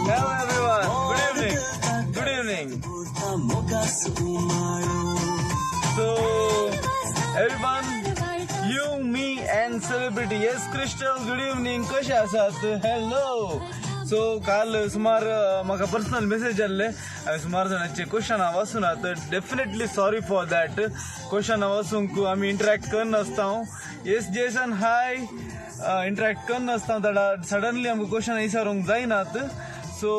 Hello everyone, good evening. Good evening. So everyone, you, me and celebrity. Yes, Crystal, good evening. कशे आसात? Hello. सो काल सुमार म्हाका personal message आसले हांवें सुमार जाणांचे क्वेश्चन वाचूनात. Definitely sorry for that. Question वाचूंक आमी इंटरॅक्ट करनासता. Yes Jason hi. इंटरॅक्ट करनासता ताडा सडनली आमकां क्वेश्चन विचारूंक जायनात. सो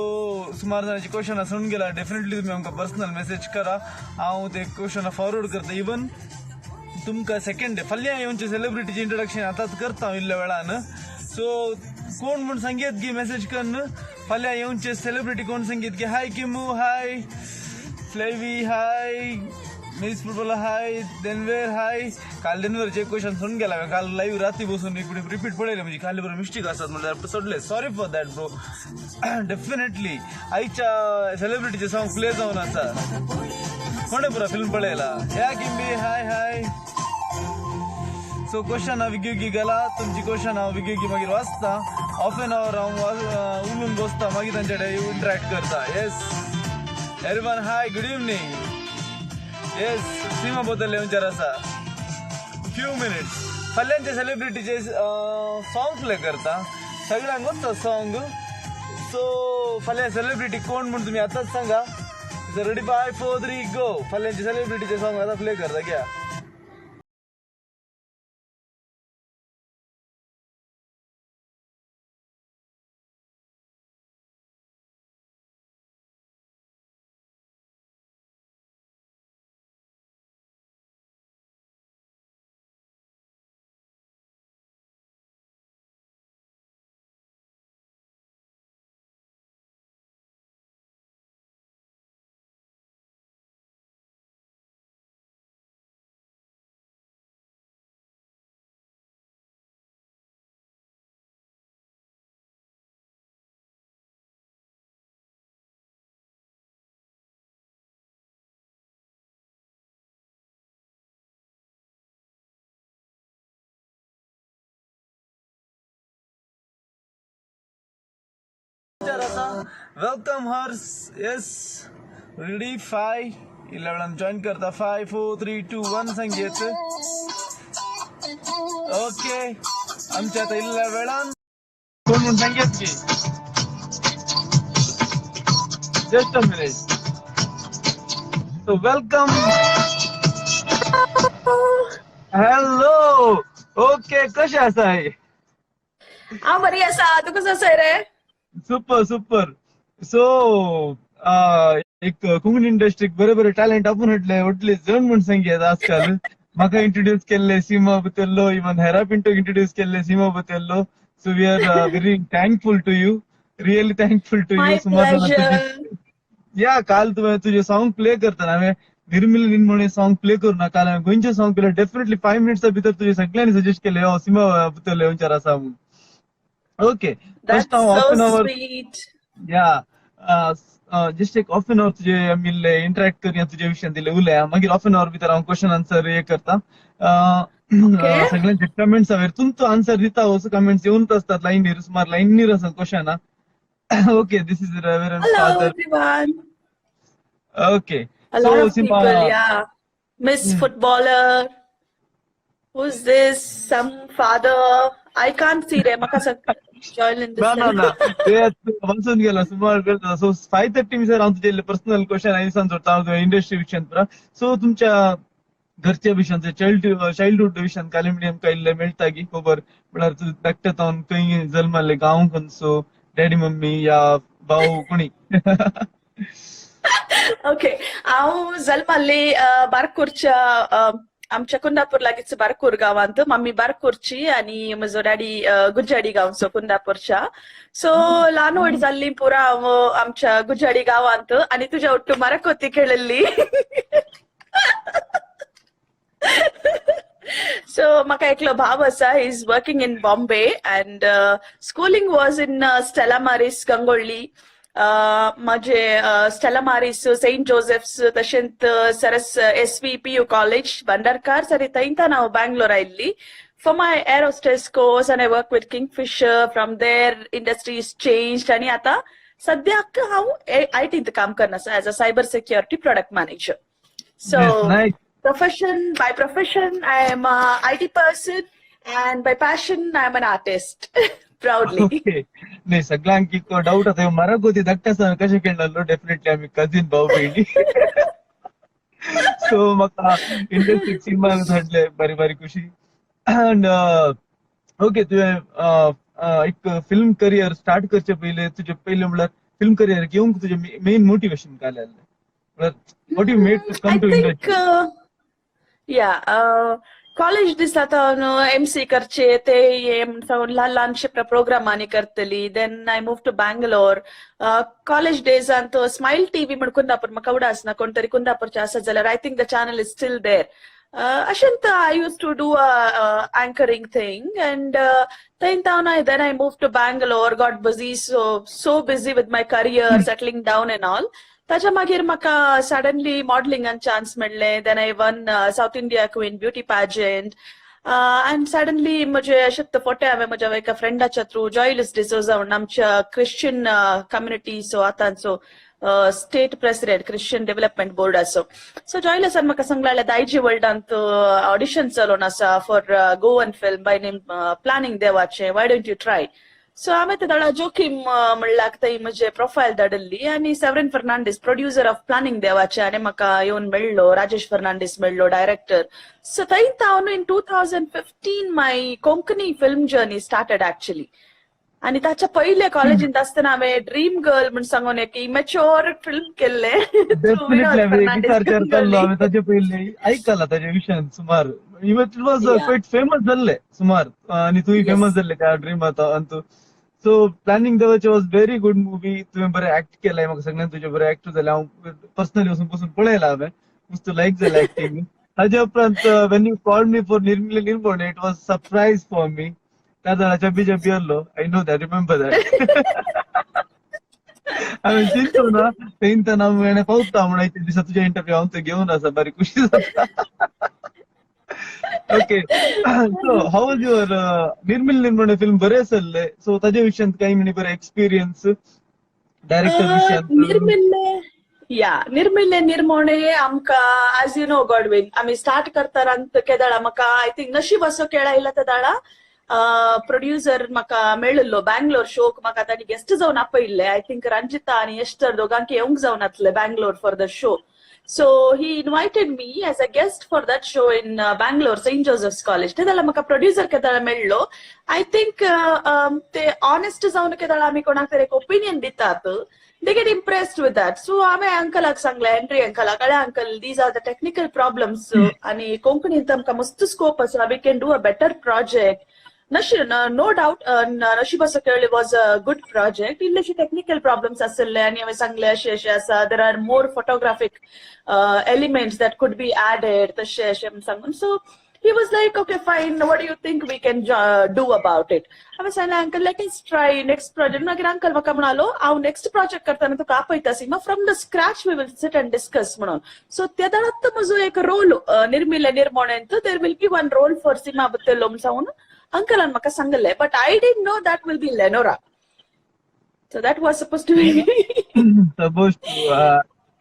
सुमार जाणांची क्वेश्चन सुणून गेला. डेफिनेटली तुमी आमकां पर्सनल मेसेज करा. हांव ते क्वेश्चन फॉरवर्ड करता. इवन तुमकां सेकंड डे फाल्यां येवनचे सेलिब्रिटीचे इंट्रोडक्शन आतांच करता इल्ल्या वेळान. सो कोण म्हण सांगेत की मेसेज करन फाल्यां येवनचे सेलिब्रिटी कोण सांगेत की हाय किमू, हाय फ्लेवी, हाय मिस फुटबॉलर, हाय डेनवेर, हाय. काल डेनवरचे क्वेश्चन सुणून गेला. काल लाईव्ह रात्री बसून रिपीट पळयले म्हणजे खाली बरोबर मिस्टेक आसात म्हणजे सोडले. Sorry for that bro. Definitely आयच्या सेलिब्रिटीचे सॉंग प्ले जावन आसा. कोणे पुरा फिल्म पळयला. या किंबी हाय हाय. सो क्वेश्चन हांव विगी गेला. तुमची क्वेश्चन हांव विगी मागीर वाचता. हाफ एन आवर हांव उलोवन बसता मागीर तांचे कडेन इंटरॅक्ट करता. Yes everyone hi, good evening. Yes Seema Botelho येवंचार आसा. फ्यू मिनिट्स फाल्यांचे सेलिब्रिटीचे सॉंग प्ले करता. सगळ्यांक वचता सॉंग. सो फाल्यां सेलिब्रिटी कोण म्हण तुमी आतांच सांगा. Ready 5, 4, 3 go. फाल्यांचे सेलिब्रिटीचे सॉंग आतां प्ले करता. घ्या. वेलकम हर्स. येस रेडी 5 इल्ल्या वेळान जॉईन करता. 5, 4, 3, 2, 1 सांगेत. ओके आमच्या आता इल्ल्या वेळान कोण म्हण सांगेत की just a minute. So welcome. Hello. Okay कशें आसाय? हांव बरी आसा. तूं कसो आसाय रे? Super super. सो एक कोंकणी इंडस्ट्रीक बरे बरे टॅलेंट आपण उठले जण म्हण सांगेत आजकाल. म्हाका इंट्रोड्यूस केल्ले सीमा बतेल्लो. इवन हेरा पिंटोक इंट्रोड्यूस केल्ले Seema Botelho. So we are very thankful to you. Really thankful to my you. Pleasure. Yeah काल तुझे सॉंग प्ले करताना हांवें निर्मिलीन म्हणून सॉंग प्ले करून काल हांवें गोंयचे सॉंग प्ले. डेफिनेटली 5 मिनिट्सा भितर तुझे सगळ्यांनी सजेस्ट केले सीमा बतेल्लो येवंचार आसा म्हणून. ओके फर्स्ट हांव That's half so an hour sweet. या जस्ट एक हाफ एन आवर तुझे आमी इंटरॅक्ट करूया तुझे विशयान दिले उलया. मागीर हाफ एन आवर भितर हांव क्वेश्चन आन्सर हे करता. Okay. सगळ्यांचे कमेंट्स हांवें तूं आन्सर दिता असो कमेंट्स येवंच असतात लायनीर. सुमार लायनीर आसा क्वेश्चना. Okay this is reverend Hello father. everyone. Okay A lot so of Seema people, yeah. Miss Footballer. Who's this? Some father. I can't see them. Maka join in ना this. ना ना ते वाचून गेला सुमार. सो 5:30 मिसर हांव तुजे पर्सनल क्वेश्चन आयसान सोडता हांव इंडस्ट्री विशयान पुरा. सो तुमच्या घरच्या विशयान चाइल्डहुड विशयान कालिंबडी आमकां इल्लें मेळटा की खबर. म्हळ्यार तूं धाकटे तावन खंय जल्माले गांव खंयचो, डॅडी मम्मी या भाऊ कोणी. ओके हांव जल्माल्ली बारकूरच्या आमच्या कुंदापूर लागींच बारकूर गांवांत मम्मी बारकूरची आनी म्हजो डॅडी गुज्जाडी गांवचो कुंदापूरच्या सो ल्हान व्हड जाल्ली पुरा हांव आमच्या गुज्जाडी गांवांत आनी तुज्या ಒಟ್ಟು मरकोती खेळिल्ली So म्हाका एकलो भाव आसा he is working in Bombay and schooling was in Stella Maris Gangolli माझे स्टेला मारिस सेंट जोसेफ्स तशेंच सरस SVPU कॉलेज भंडारकार सरी थंयच्यान हांव बँगलोर आयिल्ली for my air hostess course and I work with Kingfisher. From there industry is changed आणि आता सद्याक हांव IT काम करना as a cyber security product manager. So Nice. by profession I am a IT person and by passion I am an artist. Proudly. Okay नाही सगळ्यांक एक doubt आता मराठी धाकट्या आसतना कशें खेळलो डेफिनेटली आमी कझिन भाऊ बहिणी सो म्हाका इंडस्ट्रीक सिनेमाक धाडले बारी बारी खुशी अँड ओके तुवें एक फिल्म करियर स्टार्ट करचे पयले तुजे पयले म्हणल्यार फिल्म करियर घेवंक तुजें मेन मोटिवेशन काय जालें म्हणल्यार what you made to come to I think industry college दिसता MC करचे ते ल्हान ल्हानशे प्रोग्रामांनी करतली then I move to Bangalore college डेजांत स्माइल TV म्हण कुंदापूर म्हाका उडा आसना कोण तरी कुंदापूरचे आसत जाल्यार I think the channel is still there अशेंत I use to do anchoring thing and then I moved to Bangalore, got busy, so busy with my career, settling down and all. ताच्या मागीर म्हाका सडनली मॉडेलिंगान chance मेळ्ळे then I won South India Queen beauty pageant and suddenly म्हजे अशें फोटे हांवें म्हज्या एका फ्रेंडाच्या थ्रू जॉयलस डिसोजा म्हणून आमच्या क्रिश्चियन कम्युनिटी सो आतांचो state president Christian development board असो सो जॉयलसान म्हाका सांगलें दायजी वर्ल्डांत ऑडिशन चलोवन आसा for Goan film by name planning देवाचें वाय डोंट यू ट्राय सो हांवें ते धाडा जोखीम म्हणल्यार थंय म्हजे प्रोफायल धाडली आनी Severine Fernandes producer of planning देवाचे आनी म्हाका येवन मेळ्ळो राजेश फर्नांडीस मेळ्ळो डायरेक्टर सो थंय हांव इन 2015 my Konkani film journey started actually आणि ताच्या पहिले कॉलेजींत आसतना हांवें ड्रीम गर्ल म्हण सांगून एक इमॅच्युअर फिल्म केल्ले डेफिनेटली हांवें विचार करतालो हांवें ताचे पयलीं आयकलां ताच्या विशयान सुमार इट वॉज क्वायट फेमस जाल्ले सुमार आनी तुय फेमस जाल्ले त्या ड्रीमांत अंतू सो प्लॅनिंग देवाचे वॉज व्हेरी गुड मुवी तुवें बरें एक्ट केलाय म्हाका सगळ्यान तुजे बरें एक्टर जालें हांव पर्सनली वचून बसून पळयलां हांवें मस्त लायक जालें एक्टिंग ताच्या उपरांत when you called me for निर्मले Nirmone it was surprise for me त्या झाडाच्या बिजा आसलो I know that remember that हांवें चिंतलो ना तेन्ना हांवें पावता म्हणून एक दिसा तुज्या इंटरव्यू हांव थंय घेवन आसा बरी खुशी जाता okay so how was your निर्मल निर्मोणे फिल्म बरें चल्ले सो ताच्या विशयान काही म्हणी बरें एक्सपिरियन्स डायरेक्टर विशयान निर्मिल्ले निर्मोणे आमकां एज यू नो गॉडविन आमी स्टार्ट करता केदाळा म्हाका आय थिंक नशीब असो खेळ आयला त्या दाडा प्रोड्युसर म्हाका मेळिल्लो बँगलोर शोक म्हाका तांणी गेस्ट जावन आपयल्ले आय थिंक रंजिता आनी एस्टर दोगांक येवंक जावन आसले Bangalore for the show so he invited me as a guest for that show in Bangalore Saint Joseph's college ते जाल्यार म्हाका प्रोड्युसर केदाळा मेळ्ळो आय थिंक ते ऑनेस्ट जावन केदाळा आमी कोणाक तरी एक ओपिनियन दितात they get impressed with that. So आम्ही अंकलाक सांगले एंट्री अंकलाक अरे uncle these are the technical problems आणि कोंकणींत आमकां मस्त स्कोप आसा we can do a better project. No doubt नशीब असो केळ्ळें was a good project. इल्लेशे technical problems आसले आनी हांवें सांगले अशें अशें आसा there are more photographic elements that could be added तशें अशें सांगून so he was like, okay, fine. What do you think we can do about it? I said, uncle, let us try next project. मागीर uncle म्हाका म्हणालो हांव next project करताना तुका आपयतासी मग from the scratch we will sit and discuss म्हणून सो त्या दारात म्हजो एक रोल निर्मिल्ले निर्मोणेंत there will be one role for Seema Botelho म्हण सांगून अंकलान म्हाका सांगले but I didn't know that will be Lenora. So that was supposed to be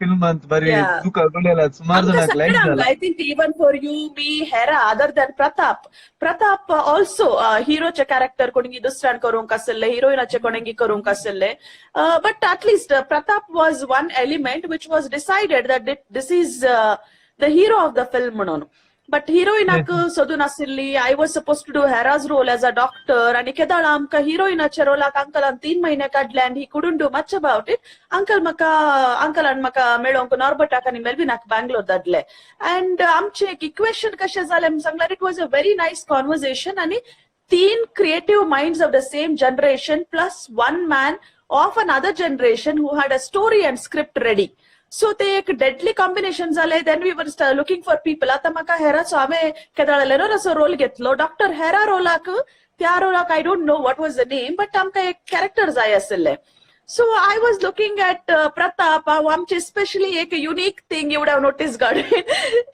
फिल्मांत बरी तुका कळलेला सुमार जाणांक लायक जाला I think even for you, me, Hera, other than Pratap also हिरोचे कॅरेक्टर कोणी दुसऱ्यान करूंक आसले हिरोईनाचे कोणी करूंक आसले but at least Pratap was one element which was decided that this is the hero of the film म्हणून बट हिरोईनाक सोदून आशिल्ली. I was suppose to do Hera's role as a doctor आणि केदाळ आमकां हिरोईनाच्या रोलाक अंकलान 3 महिने काढले and he couldn't do much about it. अंकलान म्हाका मेळोंक नॉर्बटाक आनी मेल्विनाक बँगलोर धाडले. अँड आमचे एक इक्वेशन कशें जालें सांगल्यार it was a very nice conversation आणि 3 creative minds of the same generation plus 1 man of another generation who had a story and script ready. So ते एक डेडली कॉम्बिनेशन झाले. Then we were looking for people. आता म्हाका हेराचो हांवें केदाळ लेनोराचो रोल घेतलो. डॉक्टर हेरा रोलाक त्या रोलाक I don't know what was the name but आमकां एक कॅरेक्टर जाय आसले. So I was looking at Pratap. आमचे स्पेशली एक unique thing you would have notice god.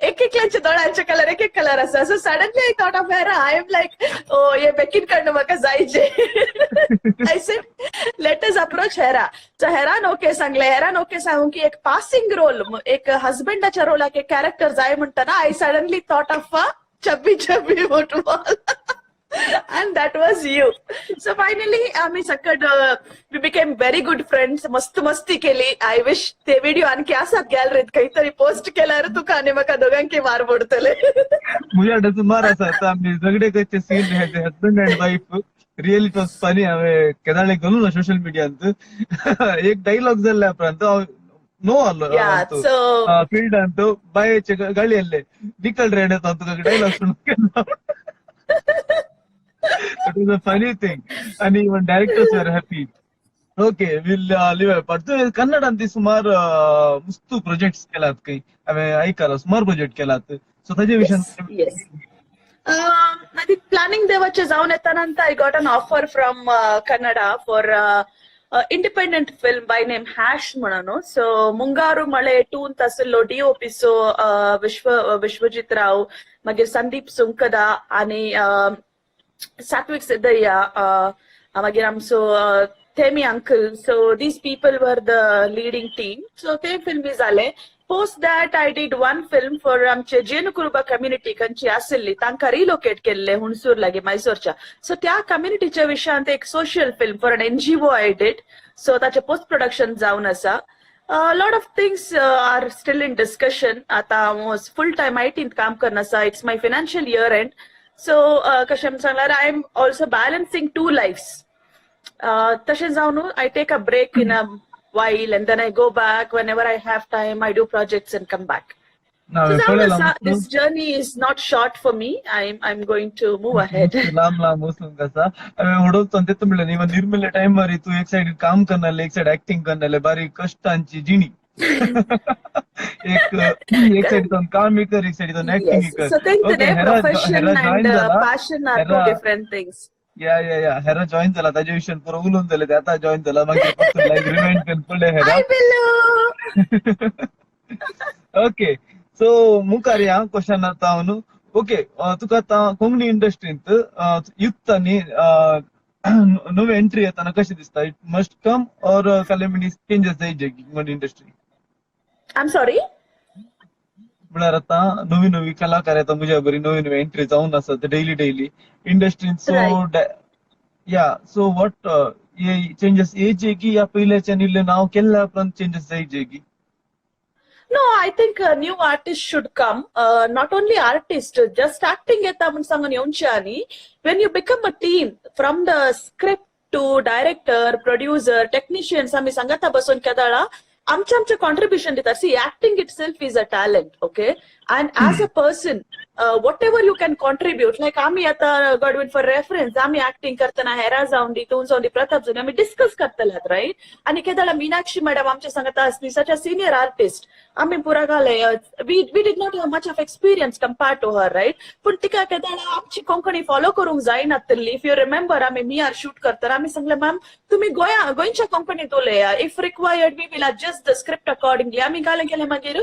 एक दोळ्यांचे कलर एक कलर आसा. So suddenly I thought of Hera. I am like oh hey बेकीन कडनं म्हाका जायचे. I said let us approach Hera. So हेरान ओके सांगले. हेरान ओके सांगून की एक पासिंग रोल एक हजबंडाच्या रोलाक एक कॅरेक्टर जाय म्हणटाना I suddenly thought of chubby chubby football. And that was you. So finally, आम्ही सकट we became very good friends. मस्त मस्ती केली. I wish ते व्हिडिओ आणखी असतात गॅलरीत काहीतरी पोस्ट केल्यावर तुका आणि म्हाका दोघांकी मार पडतले. मुझे सुमार आसा आम्ही झगडे करचे scene husband and wife really it was funny. हांवें केदाळे घालूं ना सोशल मिडियांत. एक डायलॉग जाल्ल्या उपरांत नो फील्ड तो बायेचे गाळी आसले निकल रेड येता तुका dialogue सुणून. It was a funny thing, and even directors were happy. Okay, we'll leave it. But कन्नडांत सुमार मस्त प्रोजेक्ट्स केलात काही. हांवें आयकलां सुमार प्रोजेक्ट केलात. सो ताचे विशयान Yes. I think planning देवाचे जाऊन येताना I got an offer from Kannada for independent film by name Hash म्हणून. So ಮುಂಗಾರು ಮಳೆ 2 ಅಂತ आसलो. DOP सो विश्वजित राव मागीर संदीप सुंकदा आणि Satwik Siddhaya, मागीर आमचो Themi uncle. So these people were the leading team. So ते फिल्म बी जाले. Post that I did one film for आमचे जेनुकुरुबा कम्युनिटी खंयची आशिल्ली तांकां रिलोकेट केल्ले हुणसूर लागीं मैसूरच्या. सो त्या कम्युनिटीच्या विशयांत एक social film for an NGO I did. So ताचे पोस्ट प्रोडक्शन जावन आसा. Lot of things are still in discussion. आता हांव फुल टायम आयटींत काम करन आसा. It's my financial year end. So कशें सांगल्यार I am also balancing 2 lives. तशें जावन I take a break in a while and then I go back whenever I have time. I do projects and come back. So this journey is not short for me. I'm going to move ahead. लांब वचून कसा हांवें उडोवचो तेत म्हणलें न्ही निर्मले time मारी तू एक साइड काम करनाले एक साइड एक्टिंग करनाले बारी कष्टांची जिणी. एक साइड काम कर एक साइड एक्टिंग कर. So think today profession and passion are two different things. या हेरा जॉईन झाला ताजे विशयान पुरो उलोवन जाले. आता जॉईन झाला मागीर फक्त लायक रिमाइंड करून पडले हेरा. ओके सो मुखार या क्वेश्चन आता हांव न्हू. ओके तुका आतां कोंकणी इंडस्ट्रींत युथांनी नवी एंट्री येताना कशें दिसता? इट मस्ट कम ऑर कांय चेंजेस जायचे कोंकणी इंडस्ट्री? I'm sorry. म्हळ्यार आता नवी कलाकार येता मुझ्या बरी नवी एंट्री जावन आसात डेली इंडस्ट्रीन. सो या सो वॉट चेंजेस येयचे की या पयल्याच्यान इल्ले नांव केल्ल्या उपरांत चेंजेस जायचे की? No, I think new artists should come. Not only artists, just acting येता म्हण सांगून येवचे आनी when you become a team from the script to director, producer, technicians आमी सांगता बसून केदाळा आमचे कॉन्ट्रीब्युशन दिता. सी acting itself is a talent, okay? And as a person, whatever you can contribute, like आम्ही आता गॉडविन फॉर रेफरन्स आम्ही acting करताना हेरा जाऊन दी तूं जाऊन दी प्रताप जाऊन आम्ही डिस्कस करतल्यात राईट. आणि केदाळा मीनाक्षी मॅडम आमच्या सांगता असली सच अ सिनियर आर्टिस्ट आम्ही पुरा घाले. We did not have much of experience compared to her right. पण तिका केदाळा आमची कोंकणी फॉलो करूंक जायनासली. इफ यू रिमेंबर आम्ही मियार शूट करताना आम्ही सांगले मॅम तुम्ही गोंयच्या कोंकणीत उलया. If required we will adjust the script accordingly. आम्ही घाले केले मागीर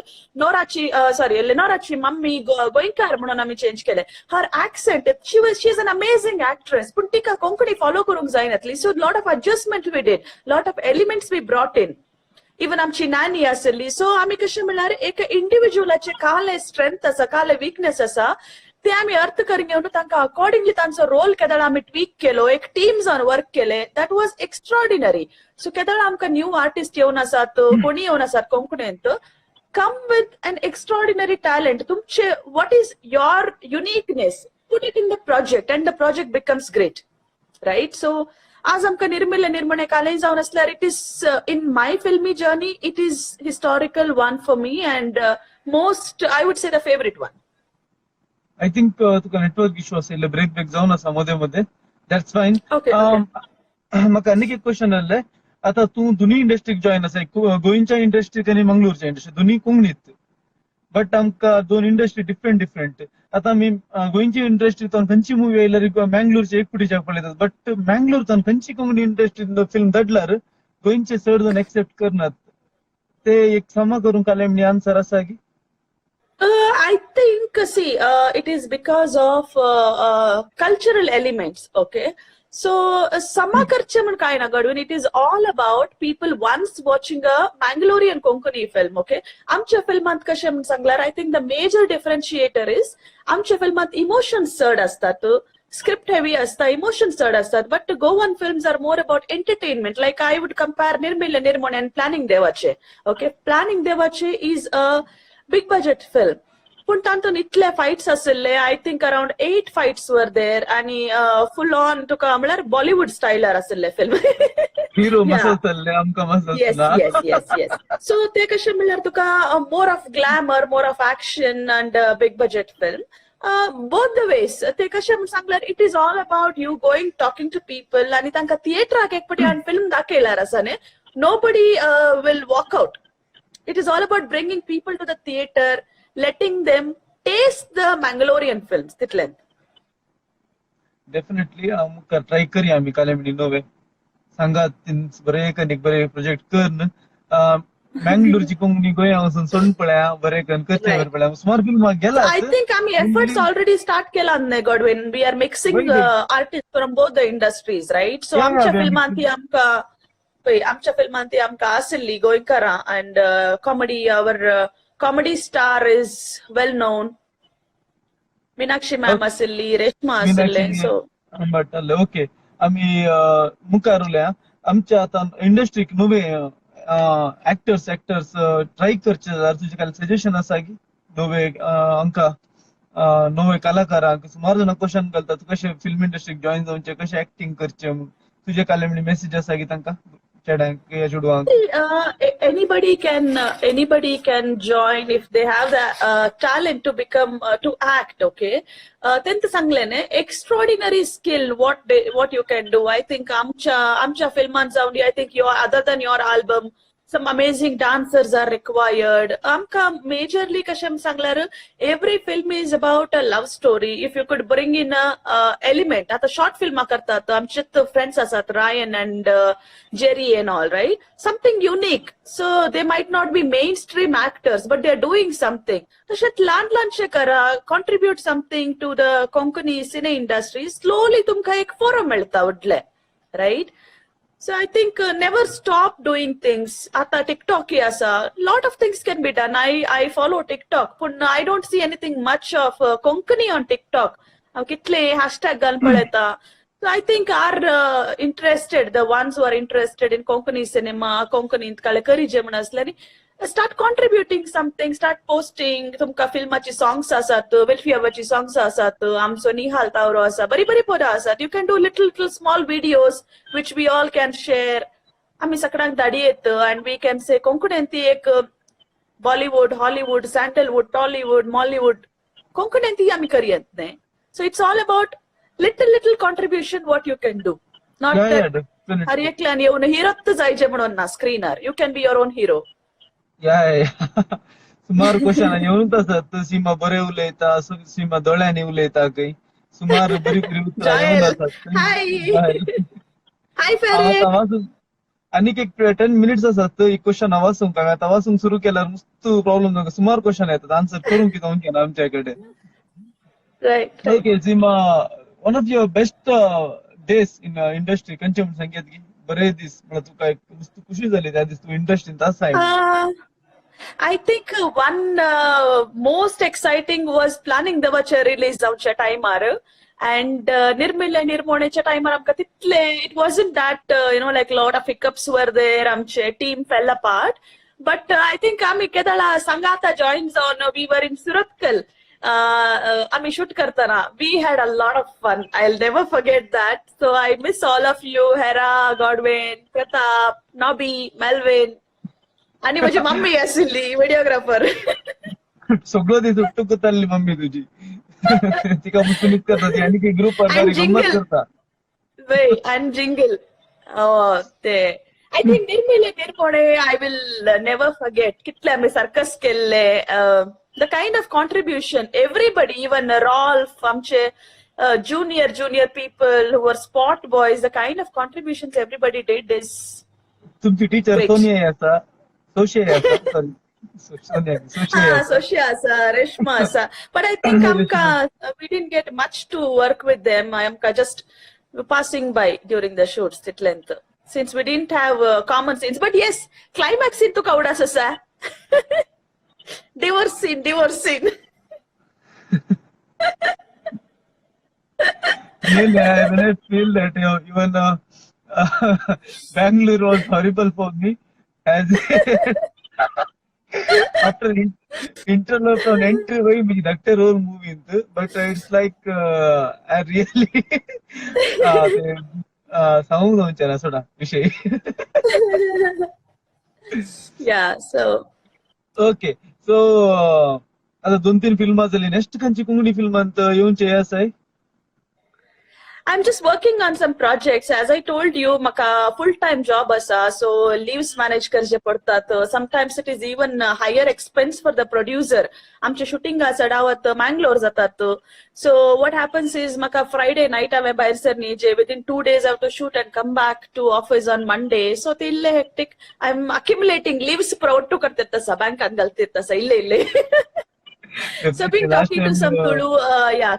लेनोराची मम्मी गोंयकार म्हणून आम्ही चेंज केले. Her accent she is an amazing actress पण तिका कोंकणी फॉलो करूंक जायनासली. So lot of adjustment we did. Lot of elements we brought in. Even आमची नानी आसली. सो आम्ही कशें म्हणल्यार एक इंडिव्हिज्युअलाचे काले स्ट्रेंथ आसा काले विकनेस आसा ते आम्ही अर्थ करून घेवन तांकां अकॉर्डिंगली तांचो रोल केदाळा आम्ही ट्वीक केलो. एक टीम जावन वर्क केले. That was extraordinary. सो केदाळा आमकां न्यू आर्टिस्ट येवन आसात कोणी येवन आसात कोंकणींत come with an extraordinary talent. तुमचे what is your uniqueness? Put it in the project and the project becomes great, right? So आज आमकां निर्मिल्ले निर्मणे कालेज जावन आसल्यार it is in my filmy journey it is historical one for me and most I would say the favorite one. I think तुका network issue असेल break जावन आसा मध्ये मध्ये दॅट्स फायन. Okay, म्हाका आनीक एक क्वेश्चन आसले. आता तू दोन्ही इंडस्ट्रीक जॉईन आसा गोंयच्या इंडस्ट्रीक आनी मंगळूरच्या इंडस्ट्री दोन्ही कोंकणीत बट आमकां दोन इंडस्ट्री डिफरंट. आता आमी गोंयची इंडस्ट्रींतल्यान खंयची मुवी आयल्यार मँगलोरचे एकपुटीच्या पळयतात बट मँगलोरच्यान खंयची कोंकणी इंडस्ट्रींत फिल्म धाडल्यार गोंयचे चड जण एक्सेप्ट करनात. ते एक समा करून कालेमणी आन्सर आसा की I think, see, it is because of cultural elements, okay? So, Samakarche man kai na Godwin, it is all about people once watching a Mangalorean Konkani film, okay? Amcha filmant kashe man sanglar, I think the major differentiator is, amcha filmant emotions sard astat, script heavy asta, emotions sard astat, but the Goan films are more about entertainment. Like I would compare Nirmila Nirmon and Planning Devache, okay? Planning Devache is a big budget film. पण तांतून इतले fights आसले I think around 8 fights वर देर आणि full on तुका म्हळ्यार Bollywood स्टायलार आसले film. Hero मसलतले आमकां मसलतना. येस येस येस सो ते कशें म्हळ्यार तुका more of glamour more of action and big budget film both the ways. ते कशें म्हण सांगल्यार it is all about you going talking to people आनी तांकां थिएटराक एक पटी फिल्म दाखयल्यार आसा न्ही nobody will walk out. It is all about bringing people to the theater, letting them taste the Mangalorean films. तितलें डेफिनेटली आमकां ट्राय करया आमी कालेमणी नवे सांगात बरे कनीक बरे प्रोजेक्ट करन मँगलोरची कोंकणी गोंया वचून सोडून पळया बरे करून करचे बरे पळया सुमार फिल्माक गेला. I think आमी efforts already start केला न्ही Godwin. We are mixing artists from both the industries, right? So आमच्या फिल्मांत ती आमकां आसली गोंयकारां and comedy our comedy star is well known. Meenakshi ma'am आसली रेश्मा आसले. So बट ओके आमी मुखार उलया आमच्या आता इंडस्ट्रीक नवे एक्टर्स ट्राय करचे जाल्यार तुजे काय सजेशन आसा की नवे आमकां नवे कलाकारांक सुमार जाणां क्वेश्चन घालतात कशें फिल्म इंडस्ट्रीक जॉईन जावचे कशें एक्टिंग करचें तुजे कालेमणी मेसेज आसा की तांकां चेड्यांक या चेडवांक. anybody can join if they have the talent to become to act, okay? Then सांगले ने extraordinary skill what you can do. I think आमच्या फिल्मान जावन I think other than your album some amazing dancers are required. आमकां majorly कशें सांगल्यार every film is about a love story. If you could bring in a element, आता short film करतात आमचे friends आसात Ryan and Jerry and all, right? Something unique. So they might not be mainstream actors, but they are doing something. तशेंच ल्हानशे करा, contribute something to the Konkani cine industry. Slowly तुमकां एक forum मेळटा व्हडले, right? So I think never stop doing things. Ata TikTok hi asa. Lot of things can be done. I follow TikTok, but I don't see anything much of Konkani on TikTok. Kitle hashtag gan paleta. So I think are interested, the ones who are interested in Konkani cinema, Konkani kale kari jeman aslani. Start contributing something, start posting. तुमका फिल्माची songs आसात, वेलफियावाची songs आसात, आमचो निहाल तावरो आसा, बरी पोदा आसात. You can do little small videos which we all can share. आमी सगळ्यांक धाडी येत and we can say कोंकणीन ती एक Bollywood, Hollywood, Sandalwood, Tollywood, Mollywood. कोंकणीन ती आमी करयत न्ही. So it's all about little contribution what you can do. Not that हर एकल्यान येवन हिरोच जायचे म्हणून ना screener. You can be your own hero. सुमार क्वेश्चन येऊनच असतात सीमा बरे उलयता सीमा दोळ्यांनी उलयता काही सुमार बरी उत्तरां येऊन असतात. आनीक एक 10 मिनिट्स आसात एक क्वेश्चन हांव वाचूंक आता वाचूंक सुरू केल्यार मस्त प्रॉब्लेम जाता सुमार क्वेश्चन येतात आन्सर करूंक कित्याक ना आमच्या कडेन. Okay Seema one of your best days in industry खंयचे म्हण सांगयात की बरे दीस म्हळ्यार तुका एक मस्त खुशी जाली त्या दीस तूं इंडस्ट्रींत आसा. I think one most exciting was Planning Devache release जावच्या टायमार and Nirmila Nirmoneच्या टायमार आमकां तितले it wasn't that like lot of hiccups were there. आमचे team fell apart, But I think आम्ही केदळा संगाता join जाऊन we were in Surathkal. आम्ही shoot करताना we had a lot of fun. I'll never forget that. So I miss all of you, Hera, Godwin, Pratap, Nobby, Melvin. आणि माझी mummy आशिल्ली videographer. सगळं ते सुट्टू करताली मम्मी तुझी. तिका मुस्लिम करता आणि काही ग्रुप And गंमत jingle. करता. Wait, and jingle. Oh, ते. I think निर्मिले निर्मोळे I will never forget. कितले आम्ही circus केले. The kind of contribution everybody, even Rolf, आमचे junior people who were sport boys, the kind of contributions everybody did is तुमची teacher Great. Sonia असा सोशे असा sorry Sonia सोशे Soshia asa, Reshma asa. But I think Amka, we didn't get much to work with them. Amka just passing by during the shoots at length. Since we didn't have common scenes. But yes, climax into Kauda sasa. Divorce scene. Really, when I feel that even Bangalore was horrible for me as after interval from entry way me doctor role movie into, but it's like I really sound onchara soda vishay. Yeah, so Okay, so आता 2-3 फिल्मा झाली next खंयची कोंकणी फिल्मांत येवचे आसाय I'm just working on some projects. As I told you, maka full-time job asa, so leaves manage karje padtat. Sometimes it is even higher expense for the producer. Amche shooting asa dawat Mangalore jatat. So what happens is maka Friday night ame bahir sir nije. Within 2 days I have to shoot and come back to office on Monday. So tille hectic. I'm accumulating leaves proud to kartetta sa bank angaltitta sa ille. So been talking to some Tulu,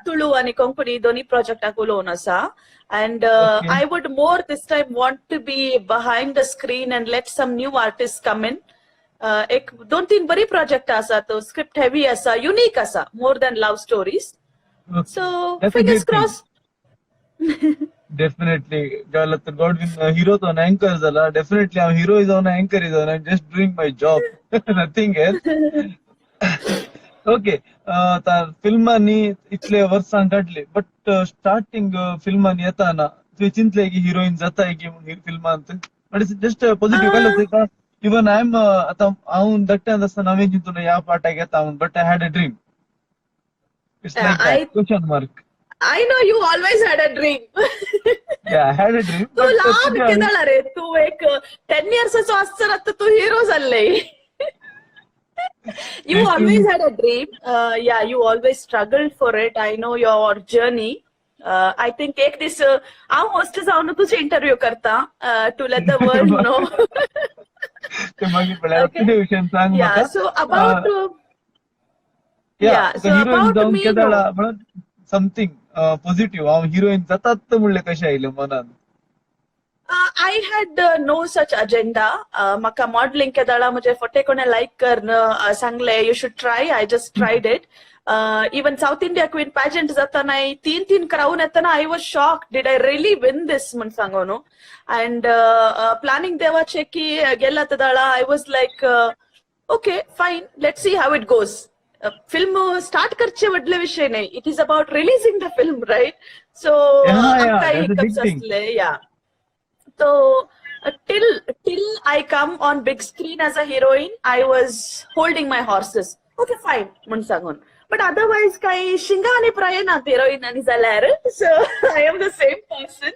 Tulu and Konkani Doni project akulo nasa. And Okay. I would more this time want to be behind the screen and let some new artists come in. Ek 2-3 bari project asa to script heavy asa, unique asa, more than love stories. So That's a fingers great thing. crossed. Definitely. Godwin hero to an anchor zala. Definitely I'm hero is on anchor is on. I'm just doing my job. Nothing else. Okay फिल्मांनी इतले वर्सां काढले but starting फिल्मांनी येताना तुवें चिंतले की heroine जाताय की म्हणून फिल्मांत बट जस्ट पॉझिटिव्ह काय का इवन आय एम आता हांव धाकट्यान आसतना हांवें चिंतून ह्या पार्टाक येता म्हणून but I had a dream it's like I- question mark I know you always had a dream. या आय हॅड अ ड्रीम तू लहान केदाळा रे तू एक 10 yearsचो आसतना तू हिरो जाल्ले. You always had a dream. Yeah, you always struggled for it. I know your journey. I think एक दिस हांव होस्ट जावन तुझे इंटरव्यू करता to let the world know. ते मागीर पळय Okay. कितें विशयन सांग Yeah, म्हाका so about या so हिरोईन about जावन me, केदाळा म्हणून समथिंग पॉझिटिव्ह हांव हिरोईन जातात म्हणले कशें आयलें मनान I had no such agenda. Maka modeling केदाळा म्हणजे फटे कोणे लाईक करणं सांगले you should try. I just tried it. Even South India Queen pageant जाताना 3 crown येताना I was shocked. Did I really win this म्हण सांगो नो. And planning देवाचे की गेला तेदाळा I was like okay fine let's see how it goes. Film start करचे वडले विषय नाही. It is about releasing the film, right? So Yeah, काही that's a big hiccups thing. असले, yeah. So till I come on big screen as a heroine, I was holding my horses. Okay, fine, म्हणून सांगून. But otherwise, काही शिंगा आणि प्राय ना heroine आणि जाल्यार. So I am the same person,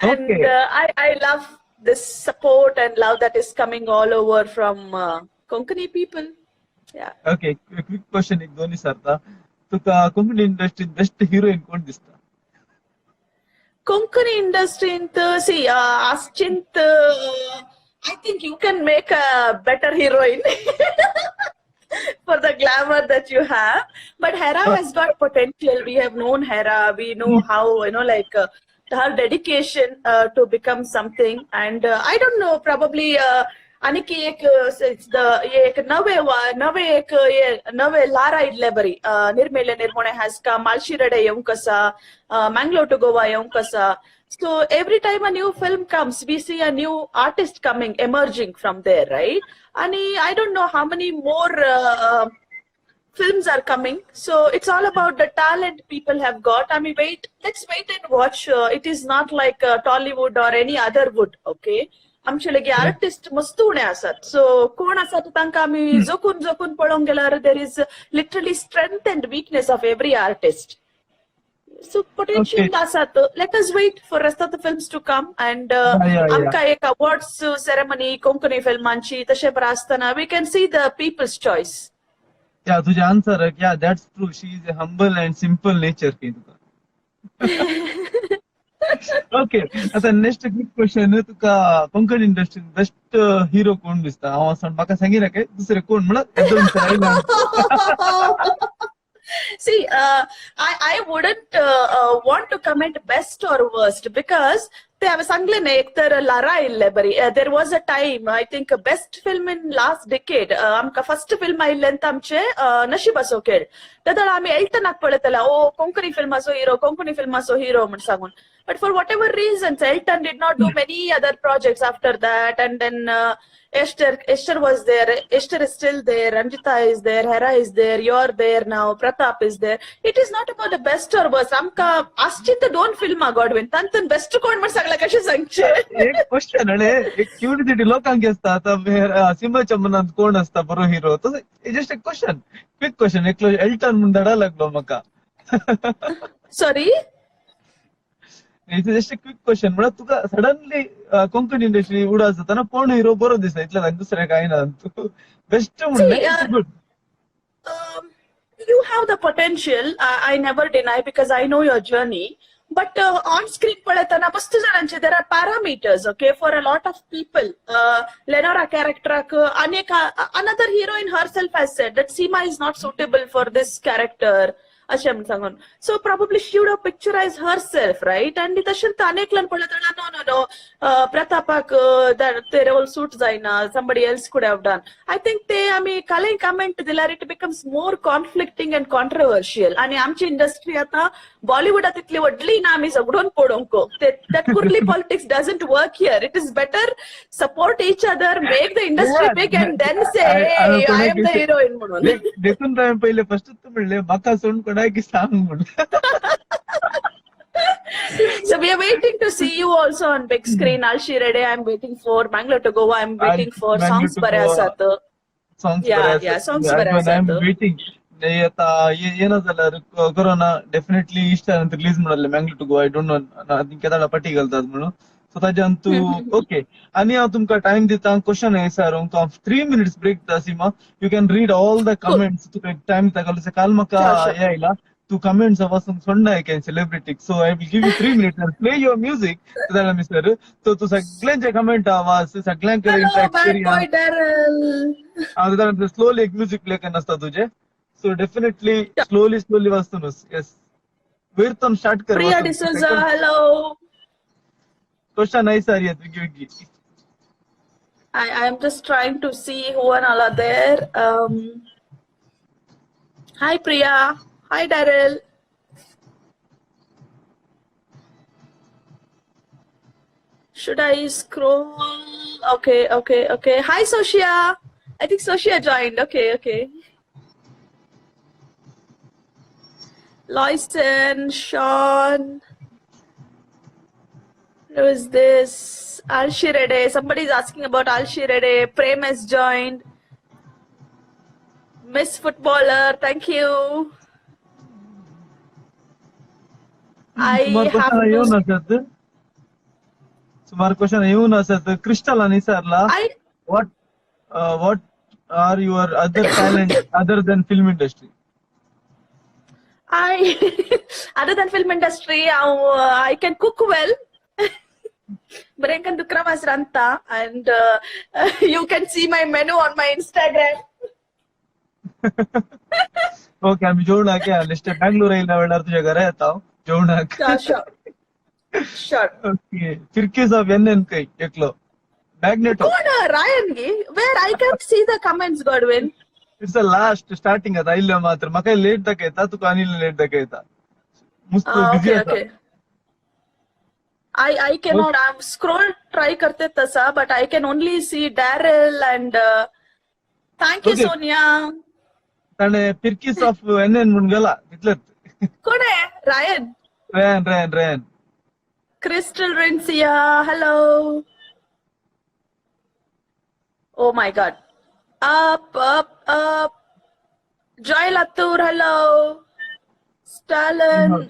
and Okay. I love this support and love that is coming all over from Konkani people. Yeah. Okay quick question एक दोन्ही सारता तुका कोंकणी इंडस्ट्रीत बेस्ट हिरोईन कोण दिसता Konkani industry see Aschint I think you can make a better heroine for the glamour that you have, but Hera has got potential. We have known Hera, we know how like her dedication to become something, and I don't know, probably आणखी एक नवे Lara इल्ले बरी निर्मेले निर्मोणे has का माळशिरडे येऊंक असा Mangalore to Goa येऊंक असा. So every time a new film comes, we see a new artist coming, emerging from there, right? And I don't know how many more films are coming. So it's all about the talent people have got. I mean, let's wait and watch. It is not like Tollywood or any other wood, okay? आमचे लगे artist मस्त उणे असतात. सो कोण असतात तांकां आमी जोखून जोखून पळोवंक गेल्यार there is literally strength and weakness of every artist. So potential asat. Let us wait for rest of the films to come and amka ek awards ceremony Konkani filmanchi तशे पर असताना we can see the people's choice. Yeah, तुझे answer है. Yeah, that's true. She is a humble and simple nature की तुका. Okay, आता next quick question तुका Konkan इंडस्ट्रीन best हिरो कोण दिसता? हांव असं म्हाका सांगिना काय दुसरे कोण म्हणत एकदम See, I wouldn't want to comment best or worst because ते हांवें सांगले न्ही एक तर लारा इल्ले बरी. There was a time, I think, best film in last decade. आमकां फर्स्ट फिल्म आयिल्लें आमचे नशीब असो खेळ. तेदळ आमी एल्टनाक पळयतले ओ कोंकणी फिल्माचो हिरो कोंकणी फिल्माचो हिरो म्हण सांगून. But for whatever reasons, Elton did not do many other projects after that. And then Esther was there. Esther is still there. Ranjita is there. Hera is there. You're there now. Pratap is there. It is not about the best or worst. आमका आश्चिंत दोन फिल्मा Godwin तांतून best कोण म्हण सांगला कशें सांगचे. एक question आणि एक क्युरियोसिटी लोकांक असता. आता सिंह चमनांत कोण असता बरो हिरो? तसं जस्ट एक क्वेश्चन, क्विक क्वेश्चन. एकलो एल्टन म्हण धडा लागलो म्हाका. Sorry, it's just a quick question. म्हणत तुका सडनली कोंकण इंडस्ट्री उडास जाताना कोण हिरो बरो दिसता इतल्या दुसरे काय ना? बेस्ट म्हणले good. You have the potential. I never deny because I know your journey. But on screen पळयताना मस्त जणांचे there are parameters, okay, for a lot of people. Lenora character another heroine herself has said that Seema is not suitable for this character. अशें म्हण सांगून. So probably she would have picturized herself, right? And तशें अनेकल्यान पळयताना no, प्रतापाक ते role suit जायना, somebody else could have done. I think ते आमी कालें comment दिल्यार it becomes more conflicting and controversial. आणि आमची इंडस्ट्री आता बॉलिवूडात इतली व्हडली ना आमी झगडून पडोवंक. That curly politics doesn't work here. It is better support each other, make the industry big and then say, hey, I am the heroine म्हणून. देखून हांवें पहिले फर्स्टच म्हणले म्हाका सोडून कोणाक सांग म्हणून. So we are waiting to see you also on big screen. Alshirede, I'm waiting for. Bangalore to Goa, I'm waiting for. Songs bare asat. Songs songs bare asat. I'm waiting. आता ಏನೋ ಕೊರೋನಾ ಡೆಫಿನೆಟ್ಲಿ ಇಷ್ಟ ಅಂತ release ಮಾಡಲ್ಲ Mangalore to Goa. I don't know आनी केदां party घालतात म्हणून. सो ताज्यान तू ओके. आनी हांव तुमकां टायम दिता क्वेश्चन विचारूंक. 3 minutes ब्रेक दिता Seema. You can read all the comments. तुका टायम दिता काल म्हाका हे आयला तू कमेंट्स वाचूंक सोडना एक सेलिब्रिटीक. So I will give you 3 minutes and play your music. जाल्यार मिस्टर तो तू सगळ्यांचे कमेंट वाच, सगळ्यांक इंटरॅक्ट करी. स्लोली एक म्युझिक प्ले करनासता तुझे. So definitely slowly वाचतोनस. Yes. वयरतून स्टार्ट कर. Priya D'Souza, hello. क्वेश्चन नाही सर येत Vicky. I am just trying to see who and all are there. Hi Priya. Hi Daryl. Should I scroll? Okay. Hi Soshia. I think Soshia joined. Okay. Loyson, Sean. Who is this? Alshirede. Somebody's asking about Alshirede. Prem has joined. Miss Footballer, thank you. सुमार question येऊन असत. Crystal आणि सरला what are your other talent other than film industry? Other than film industry, I can cook well. Brenkan Dukramas Ranta, and you can see my menu on my Instagram. Okay, आम्ही जेवणाक या list Bangalore येयला वेळार तुझ्या घरा येता जेवणाक. Sure. Okay. फिरके साहेब एन काही एकलो मॅग्नेटो. कोण रायन गे? Where I can see the comments Godwin. It's a last starting आता इल्ले मात्र म्हाका लेट दाखयता तुका आनी लेट दाखयता. मस्त बिझी ओके आसा. Okay. I cannot. I'm scroll try करते तसा, but I can only see Daryl and thank you Okay. Sonia. ताणे पिर्कीस ऑफ एनएन म्हणून गेला तिथलेच. कोण आहे? Ryan. Ran. Crystal Rencia, hello. Oh my God. Up. Joy Latur, hello. Stalin.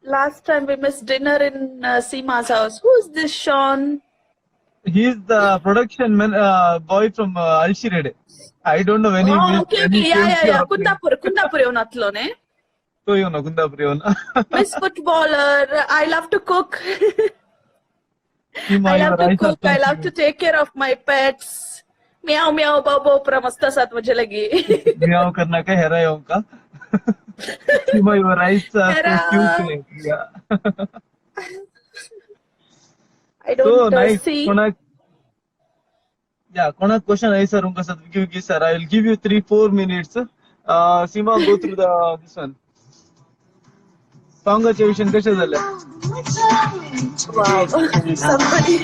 Last time we missed dinner in Seema's house. Who's this Sean? He is the production man, boy from Alshirede. I don't know when he Oh, missed. okay. When he came Yeah. to Kundapur येऊन आतलो ने. तो येऊ ना कुंदापुरी येऊ ना. Miss Footballer, I love to cook. I love to cook. I love to take care of my pets. Meow meow bobo मस्त असतात माझे लगी. मियाव करना का हेरा येऊ का? Sima, your eyes are so cute. Yeah. I So don't nice. see. Konak question answer unka sat wiki sir. I will give you 3-4 minutes. Sima, go through this one. Songaचे विषय कसे झाले? Wow. Somebody.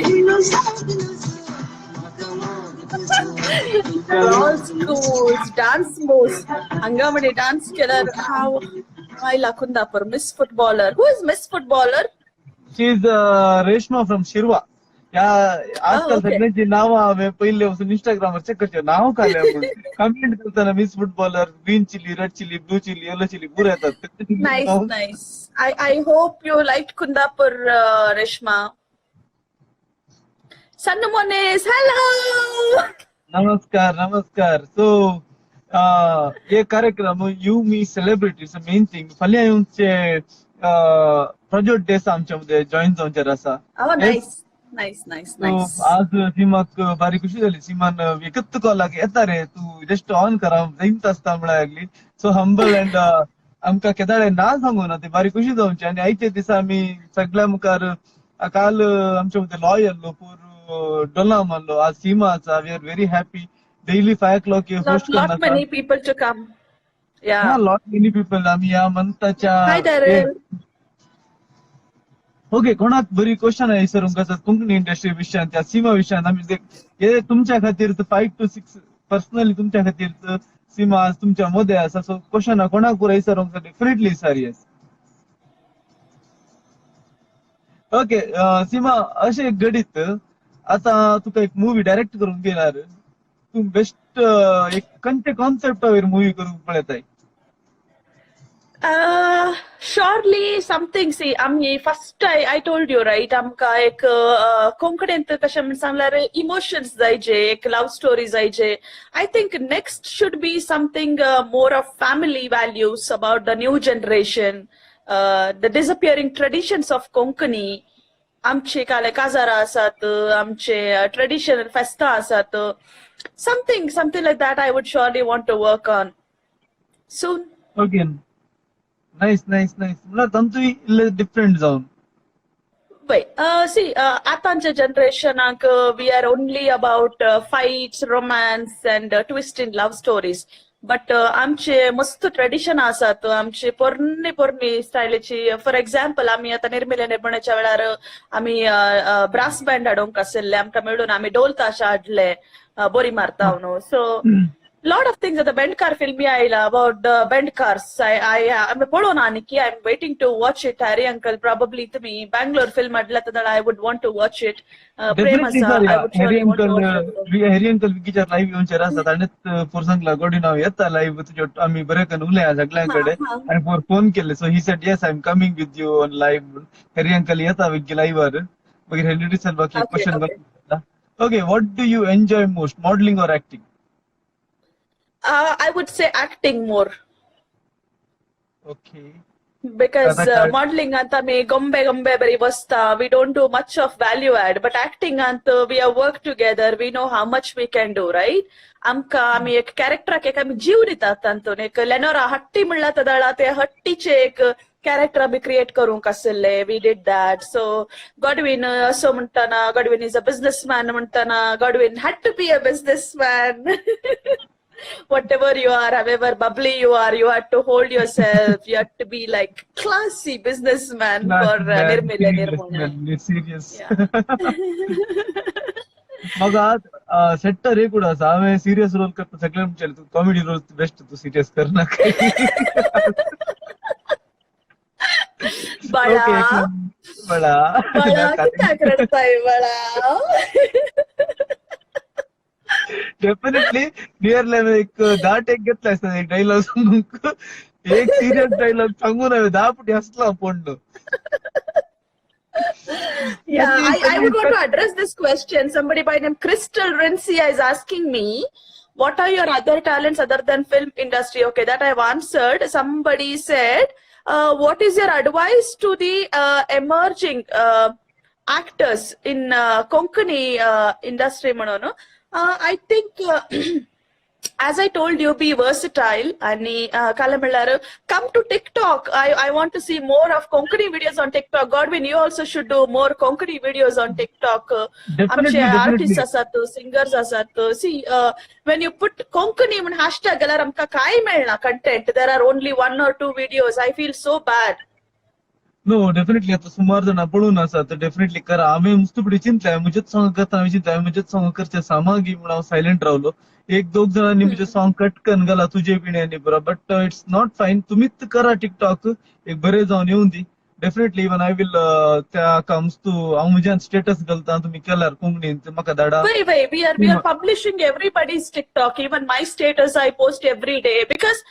All schools, dance moves. Hangamani dance केलं. How? Maila Kundapur, Miss Footballer. Who is Miss Footballer? She is Reshma from Shirwa. या आजकाल okay. सगळ्यांची नावं आम्ही पहिल्यापासून इंस्टाग्रामवर चेक करतो. नाव काय कमेंट करताना miss footballer, green chilli, red chilli, blue chilli, yellow chilli पुरे येतात. Nice. I hope you liked Kundapur, Reshma. Sannu Mones, hello. नमस्कार. So ये कार्यक्रम you me celebrities main thing फाल्यां येऊनचे प्रोजेक्ट डेस आमच्यामध्ये जॉईन जावचे आसा. Oh, nice. आज सीमाक बारी खुशी झाली. सीमान एकच कॉल येता रे तू जस्ट ऑन करा जाईन आसता म्हणून लागली. सो हंबल अँड आमकां केदाळे ना सांगू ना ते बारी खुशी जावची. आणि आयचे दिसा आमी सगळ्या मुखार काल आमच्या मध्ये लॉ येल्लो पूर डोला मारलो. आज सीमा आसा. We are very happy. Daily 5 o'clock host Lot many people to come. Yeah. Lot many people आम्ही या मंथाच्या. Hi, Daryl. ओके कोणाक बरी क्वेश्चन आहे सर कसं कोंकणी इंडस्ट्री विशयान त्या सीमा विशयान आम्ही हे तुमच्या खातीर 5 to 6 पर्सनली तुमच्या खातीर सीमा आज तुमच्या मध्ये आसा. सो क्वेश्चन कोणाक पुराय sir definitely sir yes. Okay Seema अशे घडीत आता तुका एक मूवी डायरेक्ट करून गेल्यार तू बेस्ट एक खंयच्या कॉन्सेप्टावर मूवी करूंक पळयताय? Surely something. See, first I told you right. आमका एक कोंकणीत कशें म्हण सांगल्यार इमोशन्स जायचे, एक लव्ह स्टोरी जायचे. I think next should be something more of family values about the new generation, the disappearing traditions of Konkani. आमचे काले काजारा आसात, आमचे ट्रेडिशनल फेस्ता आसात. Something like that I would surely want to work on soon. Okay nice. म्हणल्यार तांचोय इल्ले different जावन. See, आतांच्या जनरेशनाक we are only about fights, romance and twist in love stories. But आमचे मस्त ट्रेडिशन आसात, आमचे पोरणी स्टायलीची. फॉर एक्झाम्पल आम्ही आता निर्मिले निर्माणाच्या वेळार आम्ही ब्रास बँड हाडूंक आशिल्ले. आमकां मेळून आम्ही ढोल ताशा हाडले, बोरी मारता न्हू. सो lot of things at the Bendkar film आयला about the Bendkars. I'm पळोवन आनी I'm waiting to watch it. Harry uncle probably तुम्ही Bangalore film हाडला तर I would want to watch it. प्रेम आसा, I would surely want to watch it. Harry uncle विकीच्या live येऊनचे आसतात आणि पोर सांगला गोडी नाव येता लाईव्ह तुझ्या आम्ही बरे करून उलया सगळ्यांकडे आणि पोर फोन केले. So he said yes I am coming with you on live. Harry uncle येता विकी लाईव्हवर वगैरे हेल्डी सर बाकी question. Okay what do you enjoy most, modelling और acting? I would say acting more. Okay. Because modeling anta me gombe bari basta. We don't do much of value add, but acting anta we have worked together. We know how much we can do, right? आम्ही एक character एक आम्ही जीव दितात तांतून. एक लेनोरा हट्टी म्हणला तदाळा ते हट्टीचे एक कॅरेक्टर आम्ही क्रिएट करूंक आसले. We did that. So Godwin असो म्हणटाना गॉडविन इज अ बिझनेसमॅन म्हणटाना Godwin had to be a businessman. Whatever you are, however bubbly you are, you have to hold yourself. You have to be like classy businessman for Nirmila Nirmone. Serious. Yeah. मग आज setter हे कुठं असं आम्ही serious role करतो सगळे म्हणले तू comedy role best तू serious कर ना काही. बाळा ओके बळा बाळा किती रडताय बाळा. डेफिनेटली नियरली मी एक 10 टेक घेतलाय असता एक डायलॉग सांगून एक सिरियस डायलॉग सांगून 10 फुटी हसला पडलो. Yeah, I would want to address this question. Somebody by name Crystal Rencia is asking me, what are your other talents other than film industry? Okay, that I've answered. Somebody said, what is your advice to the emerging actors in Konkani industry? म्हणून I think as I told you, be versatile आणि काय म्हणणार come to TikTok. I want to see more of Konkani videos on TikTok. Godwin, you also should do more Konkani videos on TikTok. आमचे artist असतात, singers असतात. See, when you put Konkani म्हणून hashtag गेल्यार आमका काय मेळना content. There are only 1 or 2 videos. I feel so bad. No definitely आता सुमार जण पळून आसा तर डेफिनेटली करा. आम्ही नुसतं चिंतलाय म्हजेच सॉंग करता हांवें चिंतलाय म्हजेच सॉंग करचे सामागी म्हणून हांव सायलेंट रावलो. एक दोग जणांनी म्हणजे सॉंग कट करून घाला तुझे पिण्यानी बरोबर. But it's not fine. तुम्हीच करा टिकटॉक एक बरे जाऊन येऊन दी. डेफिनेटली इवन आय विल त्या कम्स टू हांव म्हज्यान स्टेटस घालता तुम्ही केल्यार कोंकणीन म्हाका धाडा. Wait, we are publishing everybody's TikTok. Even my status I post every day because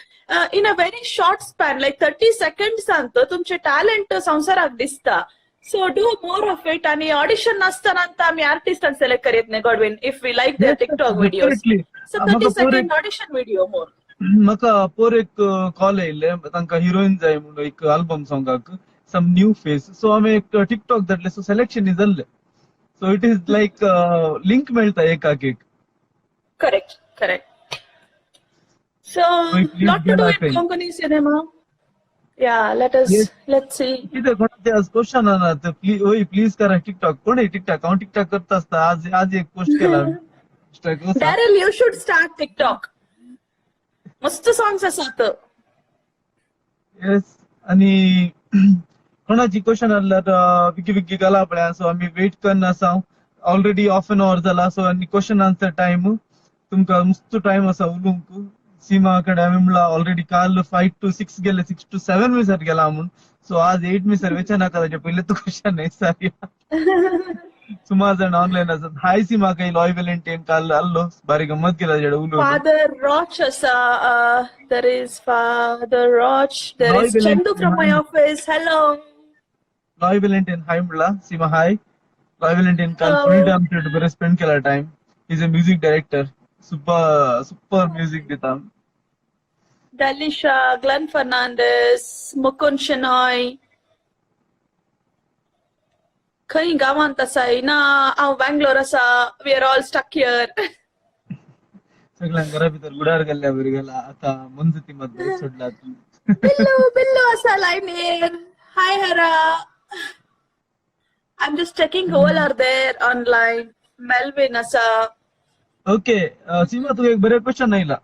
in a very short span, like 30 seconds सांगतो तुमचे टॅलेंट संसाराक दिसता. So do more of it. आणि ऑडिशन नसताना आम्ही आर्टिस्ट सिलेक्ट करीत नाही Godwin if we like there TikTok videos. So 30 second audition video more. म्हाका पोर एक कॉल येयल्ले तांकां हिरोईन जाय म्हणून एक अल्बम सॉंगाक सम न्यू फेस. सो आम्ही एक टिकटॉक धाडले. सो सिलेक्शन जाल्ले. सो इट इज लाईक लिंक मेळटा एकाक एक. Correct. So lot to do in Konkani cinema. Yeah, let's see. किती कोणाचे आज क्वेश्चन आणत प्लीज करा टिकटॉक. कोण आहे टिकटॉक? हांव टिकटॉक करता असता. आज एक पोस्ट केला. Daryl, you should start TikTok. मस्त सॉंग्स असतात. येस. आणि कोणाची क्वेश्चन आल्यार विकी घाला पळय. सो आम्ही वेट करना आसा. ऑलरेडी हाफ एन अवर जाला. सो आनी क्वेश्चन आन्सर टाइम तुमकां मस्त टाइम आसा उलोवंक. सीमा कडे आम्ही म्हणला ऑलरेडी काल 5 to 6 गेले 6 to 7 मिसर गेला म्हणून. सो आज 8 मिसर वेचा नाका ताचे पहिले तो क्वेश्चन नाही सारया. सुमार जण ऑनलाईन असतात. हाय सीमा काही लॉय व्हॅलेंटाईन काल आल्लो बारी गंमत केला जेडे उलो. Father Roch असा. There is Father Roch. There is Chandu from my office. Hello. Loy Valentine hi म्हणला. सीमा हाय. लॉय व्हॅलेंटाईन काल फ्रीडम बरे स्पेंड केला time. Is a music director. Super music दिता. Dalisha, Glenn Fernandez, Mukund Shenoy. खंय गावांत आसा ना हांव बँगलोर आसा. We are all stuck here. सगळ्यांक घरा भितर गुडार घाल्ल्या बरी गेला. आता मंजुती मध्ये सोडला. बिल्लू आसा लायनीर. हाय हरा. I'm just checking who all are there online. Melvin आसा. ओके सीमा तुका एक बरे क्वेश्चन आयला.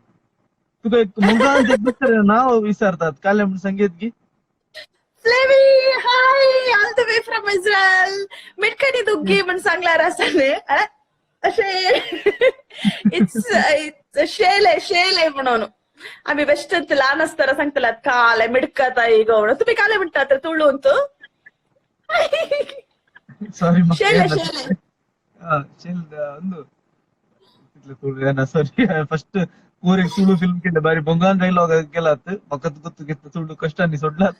तुका एक मुंगांत एक दुसरें नाव विचारतात काले म्हणून सांगेत की. Flavy, hi, all the way from Israel. मिटकणी Duggi म्हणून सांगल्यार आसा न्ही. अशें it's शेले म्हणून. आम्ही वेस्टर्न ल्हान आसतना सांगतल्यात काले मिडकताय गो म्हणून. तुम्ही काले म्हणटात तर तुळून तू. सॉरी शेले. सॉरी फर्स्ट कोर एक तुळू फिल्म केलं बारी बोंगान डायलॉग केलात. म्हाका तुका घेतलं तुळू कष्टांनी सोडलात.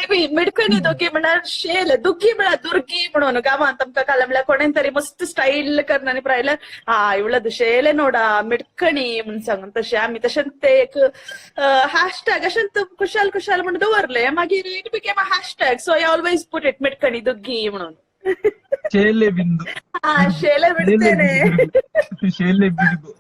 मिडकणी दोगी म्हणल्यार शेल. दुग्गी म्हळ्यार दुर्गी म्हणून गावांत आमकां काल म्हणल्यार कोणेन तरी मस्त स्टाईल करना प्रायल्यार इवळद शेले नोडा मिडकणी म्हणून सांगून तशें आमी तशें ते एक हॅशटॅग अशें कुशाल म्हणून दवरले. मागीर it became a hashtag. So I always put it मिडकणी दुग्गी म्हणून. शेले बिंदू. शेले बिडतेने. शेले बिडगो.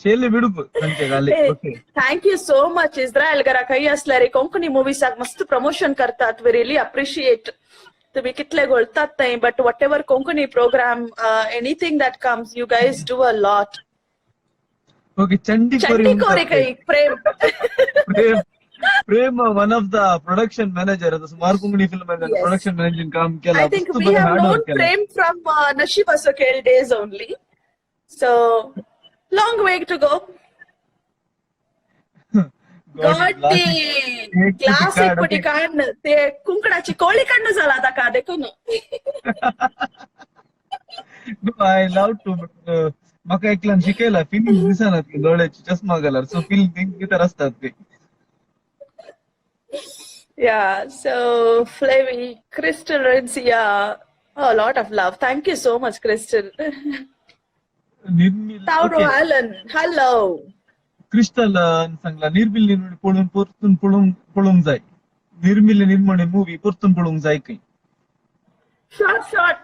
शेली बिडूप तांचे घाली okay thank you so much Israel घरा काही असल्यार कोंकणी मुव्हीसाक मस्त प्रमोशन करतात वी रियली अप्रिशिएट तुम्ही कितले घोळतात थंय but whatever Konkani programme anything that comes you guys do a lot okay चंडी चंडी कोरी काही प्रेम प्रेम प्रेम one of the production manager आता सुमार Konkani film Yes. Production managing काम केलं I think we have known Prem from Nasib Asokel days only. So, long way to go. Gotti! Classic पुटी काढ ते कुंकडाची कोळी काढणं झाला आता का देखो आय लव्ह टू म्हाका एकल्यान शिकयला फिलिंग दिसनात की डोळ्याची चष्मा घालार सो फिलिंग कितें असतात ते Yeah, so Flavy, Crystal Rencia, a lot of love. Thank you so much, Crystal. Nirmil Tauro Allen, hello. Crystal सांगला निर्मिल निर्मणी पळून परतून पळूंक जाय निर्मिल निर्मणी मूवी परतून पळोवंक जाय खंय Short.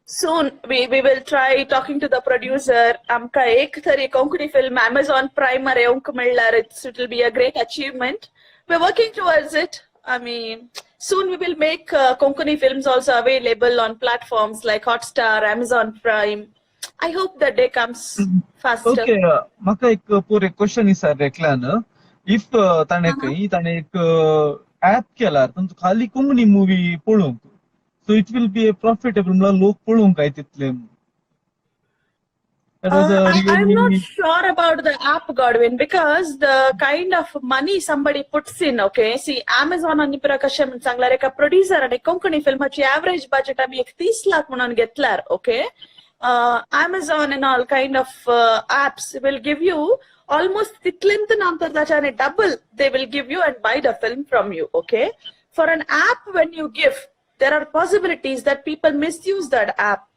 Soon we will try talking to the producer. आमका एक तरी कोंकणी film Amazon Prime वर येवंक म्हणल्यार it will be a great achievement. We're working towards it. I mean, soon we will make Konkani films also available on platforms like Hotstar, Amazon Prime. I hope that day comes faster. Okay म्हाका एक पोर एक question विचार एकल्यान if ताणे एक app केला तांचो खाली कोंकणी मूवी पळोवंक so it will be profitable म्हणल्यार लोक पळोवंक काय तितले I'm not sure about the app, Godwin, because the kind of money somebody puts in, okay? See, Amazon आणि प्रकाश सांगल्यार एका प्रोड्युसर आणि कोंकणी फिल्माची एव्हरेज बजेट आम्ही 30 लाख म्हणून घेतल्यार, okay? Amazon and all kind of apps will give you almost तितलेंत नंतर ताच्याने double they will give you and buy the film from you, okay? For an app, when you give, there are possibilities that people misuse that app.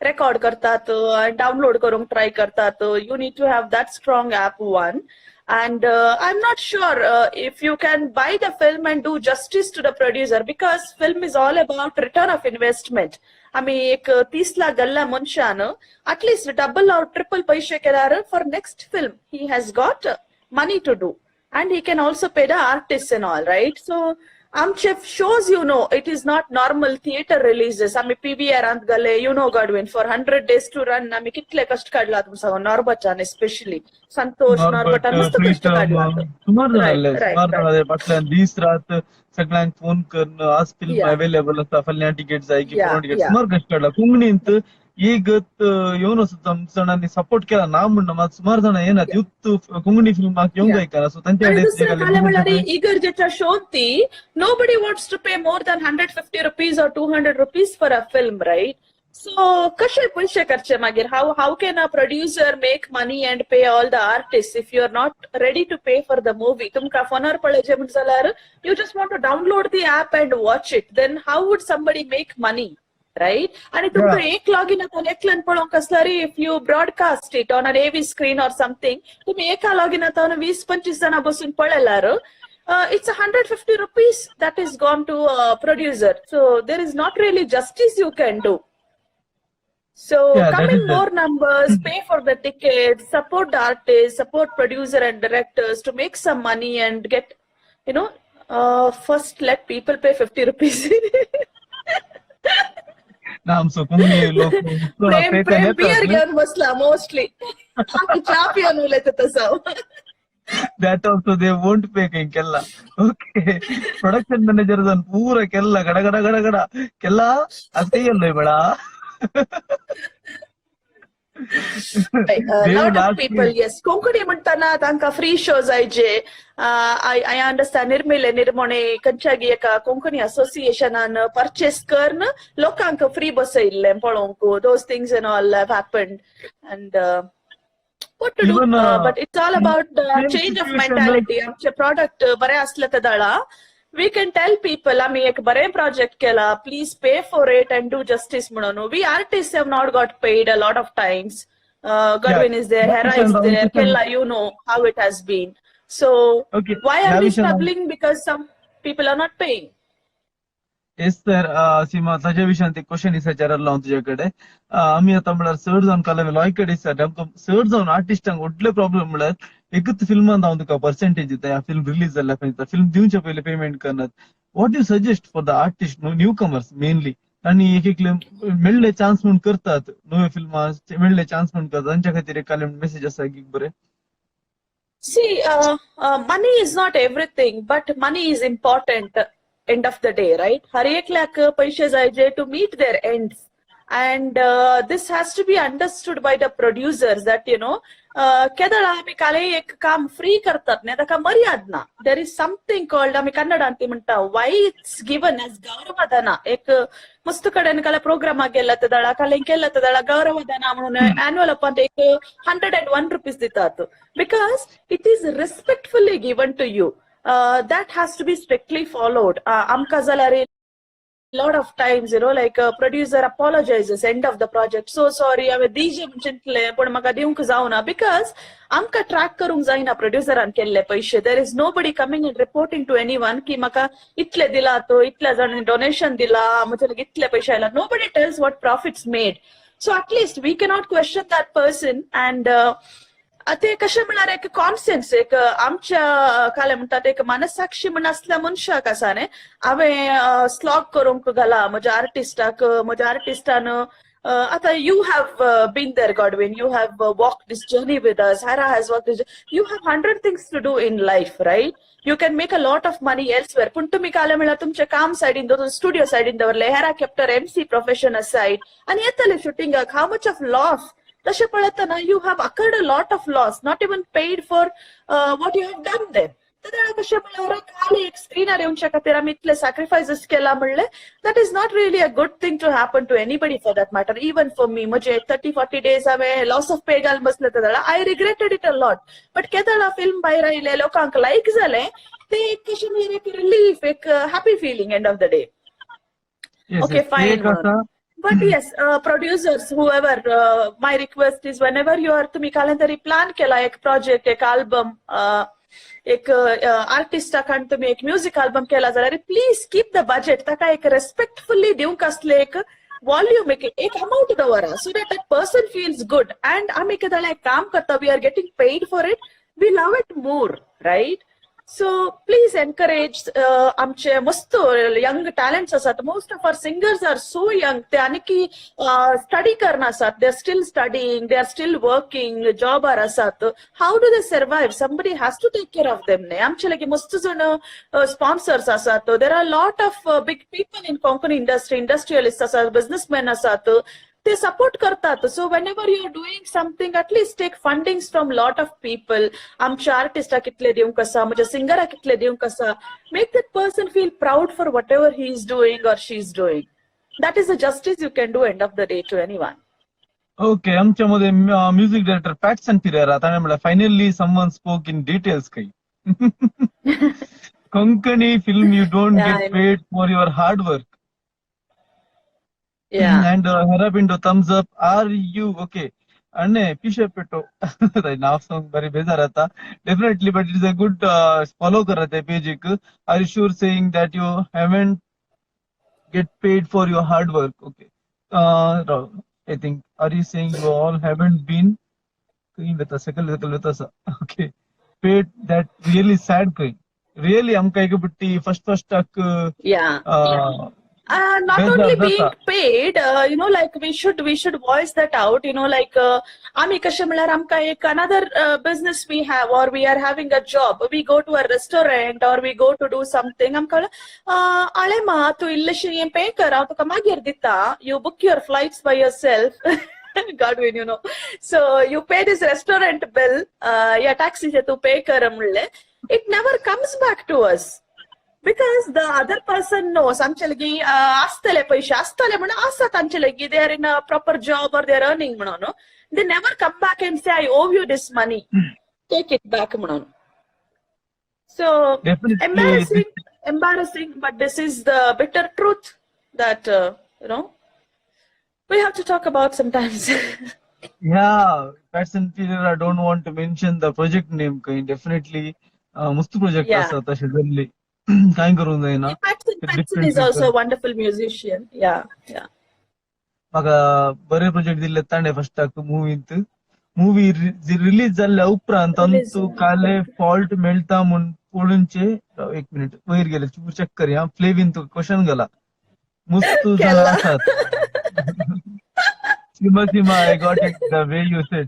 Record करतात and download करून try करतात. You need to have that strong app one. And I'm not sure if you can buy the film and do justice to the producer because film is all about return of investment. आम्ही एक 30 लाख गल्ला मनशान at least double or triple पैसे केल्यार for next film he has got money to do and he can also pay the artists and all, right? So आमचे shows, you know, it is not normal theater releases. आम्ही PVR अंत गले, you know, Godwin, for 100 days to run, आम्ही कितले कष्ट काढला तुमचा नॉर्बटान especially. संतोष नॉर्बटान मस्त कष्ट काढला. सुमार फाटल्यान दीस रात सगळ्यांक फोन करून आज फिल्म अवेलेबल आसा फाल्यां तिकेट जाय की परवा तिकेट सुमार कष्ट काढला कोंकणींत एक येवन जणांनी सपोर्ट केला ना म्हणून मात सुमार जाणां येनात युथ कोंकणी फिल्माक येवंक जाय सो तांच्या इगर्जेच्या शोध ती nobody wants to pay more than 150 rupees or 200 rupees for a film, right? So कशे पैसे करचे मागीर how can a producer make money and pay all the artists if you are not ready to pay for the movie? तुमका फोनार पळयचे म्हणट जाल्यार you just want to download the app and watch it, then how would somebody make money, right? आणि तुमका एक login आता एकल्यान पळोवंक असल्यार if you broadcast it on an AV screen or something तुम्ही एका लॉगिन आता 20-25 जणां बसून पळयल्यार it's 150 rupees that is gone to a producer. So there is not really justice you can do. So come in more numbers, pay for the tickets, support the artists, support producer and directors to make some money and get, you know, first let people pay 50 rupees. Prem beer घेऊन बसला mostly चहा पिऊन उलयता तसं that also they won't pay काही केला okay production manager जाऊन पूरा केला गडा गडा गडा गडा केला आज काही येल्लोय बडा lot of people, yes. Konkani म्हणताना तांकां फ्री शो जायचे. I understand निर्मिले निर्मणे खंयच्यागी एका कोंकणी असोसिएशनान परचेस करून लोकांक फ्री बसयल्ले पळोवंक. Those things and all have happened and what to do? But it's all about the change of mentality. आमचे प्रोडक्ट बरे असले ते दळा. We can tell people, आम्ही एक बरे प्रोजेक्ट केला, please pay for it and do justice म्हणून. We artists have not got paid a lot of times. Godwin is there, Hera is there, Kella, you know how it has been. So why are we struggling? Because some people are not paying. Yes तर सीमा ताज्या विशयान एक question विचारलो हांव तुझ्याकडे आमी आतां म्हळ्यार चड जावन काल लॉयकडे दिसता आमकां चड जावन आर्टिस्टांक व्हडले प्रॉब्लेम म्हळ्यार एकच फिल्मान हांव तुका पर्सेंटेज दिता ह्या फिल्म रिलीज जाल्ल्या पयलीं फिल्म दिवचे पयलीं पेमेंट करनात what you suggest for the artist new commerce mainly आनी एक एक मेळ्ळे चान्स म्हूण करतात नव्यो फिल्मां मेळ्ळे चान्स म्हूण करतात तांच्या खातीर एक मेसेज आसा की बरें See, money is not everything, but money is important. End of the day, right? हर एक लाख पैसे जायचे to meet their ends, and this has to be understood by the producers that केदळा आमी काले एक काम फ्री करतात न्ही ताका मर्याद ना. देर इज समथिंग कॉल्ड आमी कन्नडांत ती म्हणटा वाय इट्स गिवन एज गौरवधना. एक मस्त कडेन काले प्रोग्रामाक गेला तेदळा काले केला तेदळा गौरवधना म्हणून एन्युअल अपॉन एक 101 रुपीज दितात because it is respectfully given to you. that has to be strictly followed. आमकां जाल्यार lot of times like a producer apologizes end of the project, so sorry हांवें दिजे म्हणचितले पण म्हाका दिवंक जावना बिकॉज आमकां ट्रॅक करूंक जायना प्रोड्युसरान केल्ले पयशे. There is nobody coming and reporting to anyone की म्हाका इतले दिला तो इतल्या जाणांनी डोनेशन दिला म्हणजे इतले पयशे आयला. Nobody tells what profits made. So at least we cannot question that person. And ते कशें म्हळ्यार एक कॉन्सियन्स एक आमच्या काले म्हणटात एक मनसाक्षी म्हण आसल्या मनशाक आसा न्ही हांवें स्लॉग करूंक घाला म्हज्या आर्टिस्टाक. म्हज्या आर्टिस्टान आतां you have been there Godwin, you have walk this journey with us, Hera has walk this. You have 100 things to do in life, right? You can make a lot of money elsewhere. पूण तुमी काले म्हळ्यार तुमचे काम सायडीन दवरून studio सायडीन दवरले, हेरा केप्टर एमसी प्रोफेशन सायड आनी येतले शुटिंगाक. हाऊ मच ऑफ लॉस तशें पळयतना you have occurred a lot of loss, not even paid for what you have done them. तेन्ना कशें म्हळ्यार खाली एक स्क्रीनार येवच्या खातीर आमी इतले सॅक्रिफायसीस केला म्हणले that is not really a good thing to happen to anybody for that matter. Even for me म्हणजे 30-40 days हांवें लॉस ऑफ पे घालून बसले तेदळा. I regretted it a lot. But केदळा फिल्म भायर आयले लोकांक लायक जालें ते एक कशें एक रिलीफ एक happy feeling end of the day. Okay fine. But yes, producers, whoever, my request is whenever you are तुम्ही काहीतरी प्लॅन केला एक प्रोजेक्ट एक अल्बम एक आर्टिस्टाक तुम्ही एक म्युझिक अल्बम केला जाल्यार प्लीज कीप द बजेट. ताका एक रेस्पेक्टफुली दिवंक आसले एक वॉल्यूम एक अमाउंट दवरा so that that person feels good. And आमी केदाळे एक काम करता we are getting paid for it, we love it more, right? So please encourage आमचे मस्त यंग टॅलेंट्स आसात. Most of our singers are so young. ते आनी स्टडी करना आसात. They are still studying, they are still working, जॉबार आसात. How do they survive? Somebody has to take care of them न्ही. आमचे लागी मस्त जण स्पॉन्सर्स आसात. There are lot of big people in Konkani industry, industrialist आसात, बिझनेसमॅन आसात, ते सपोर्ट करतात. So whenever you are doing something at least take fundings from lot of people. आमच्या आर्टिस्टाक कितले दिवंक आसा, म्हज्या सिंगराक कितले दिवंक आसा. Make that person feel proud for whatever he is doing or she is doing. That is a justice you can do end of the day to anyone. Okay आमच्या मध्ये म्युझिक डायरेक्टर पॅटसन पिरेरा ताणें म्हळ्यार finally someone spoke in details काही Konkani film you don't get paid for your hard work. And Harabindo thumbs up. Are you okay? And Pisha Peto. Now song very bizarre आता. Definitely, but it is a good follow करते page एक. Are you sure saying that you haven't get paid for your hard work? Okay. I think. Are you saying you all haven't been? कहीं बता सकल. Okay. Paid that really sad कहीं. Really हम कहीं के बिट्टी first तक. Yeah. Not only being paid, like we should voice that out, like आम्ही कशें म्हळ्यार आमकां एक another business we have or we are having a job, we go to a restaurant or we go to do something. आमकां आळे मा तूं इल्लेशें हें पे कर हांव तुका मागीर दिता. You book your flights by yourself. Godwin, so you pay this restaurant bill, या टॅक्सीचे तूं पे कर म्हणले. It never comes back to us. Because the other person knows आमचे लागी आसतले पैसे आसतले म्हणून आसात तांचे लागी. They are in a proper job or they are earning म्हणून. They never come back and say I owe you this money. Take it back म्हणून. So embarrassing, but this is the bitter truth that we have to talk about sometimes. Yeah, Patson Pereira don't want to mention the project name. Definitely, मस्त project असतात असे जल्ली. काय करून जाईना. Benson is also a wonderful musician. Yeah. म्हाका बरे project दिल्ले ताणे फर्स्टाक मूवी रिलीज जाल्ल्या उपरांत तू काले फॉल्ट मेळटा म्हूण पळोवनचे एक मिनिट वयर गेले चेक करया फ्लेवीन तुका क्वेश्चन गेला मुस्तू जाण आसात Seema I got it the way you said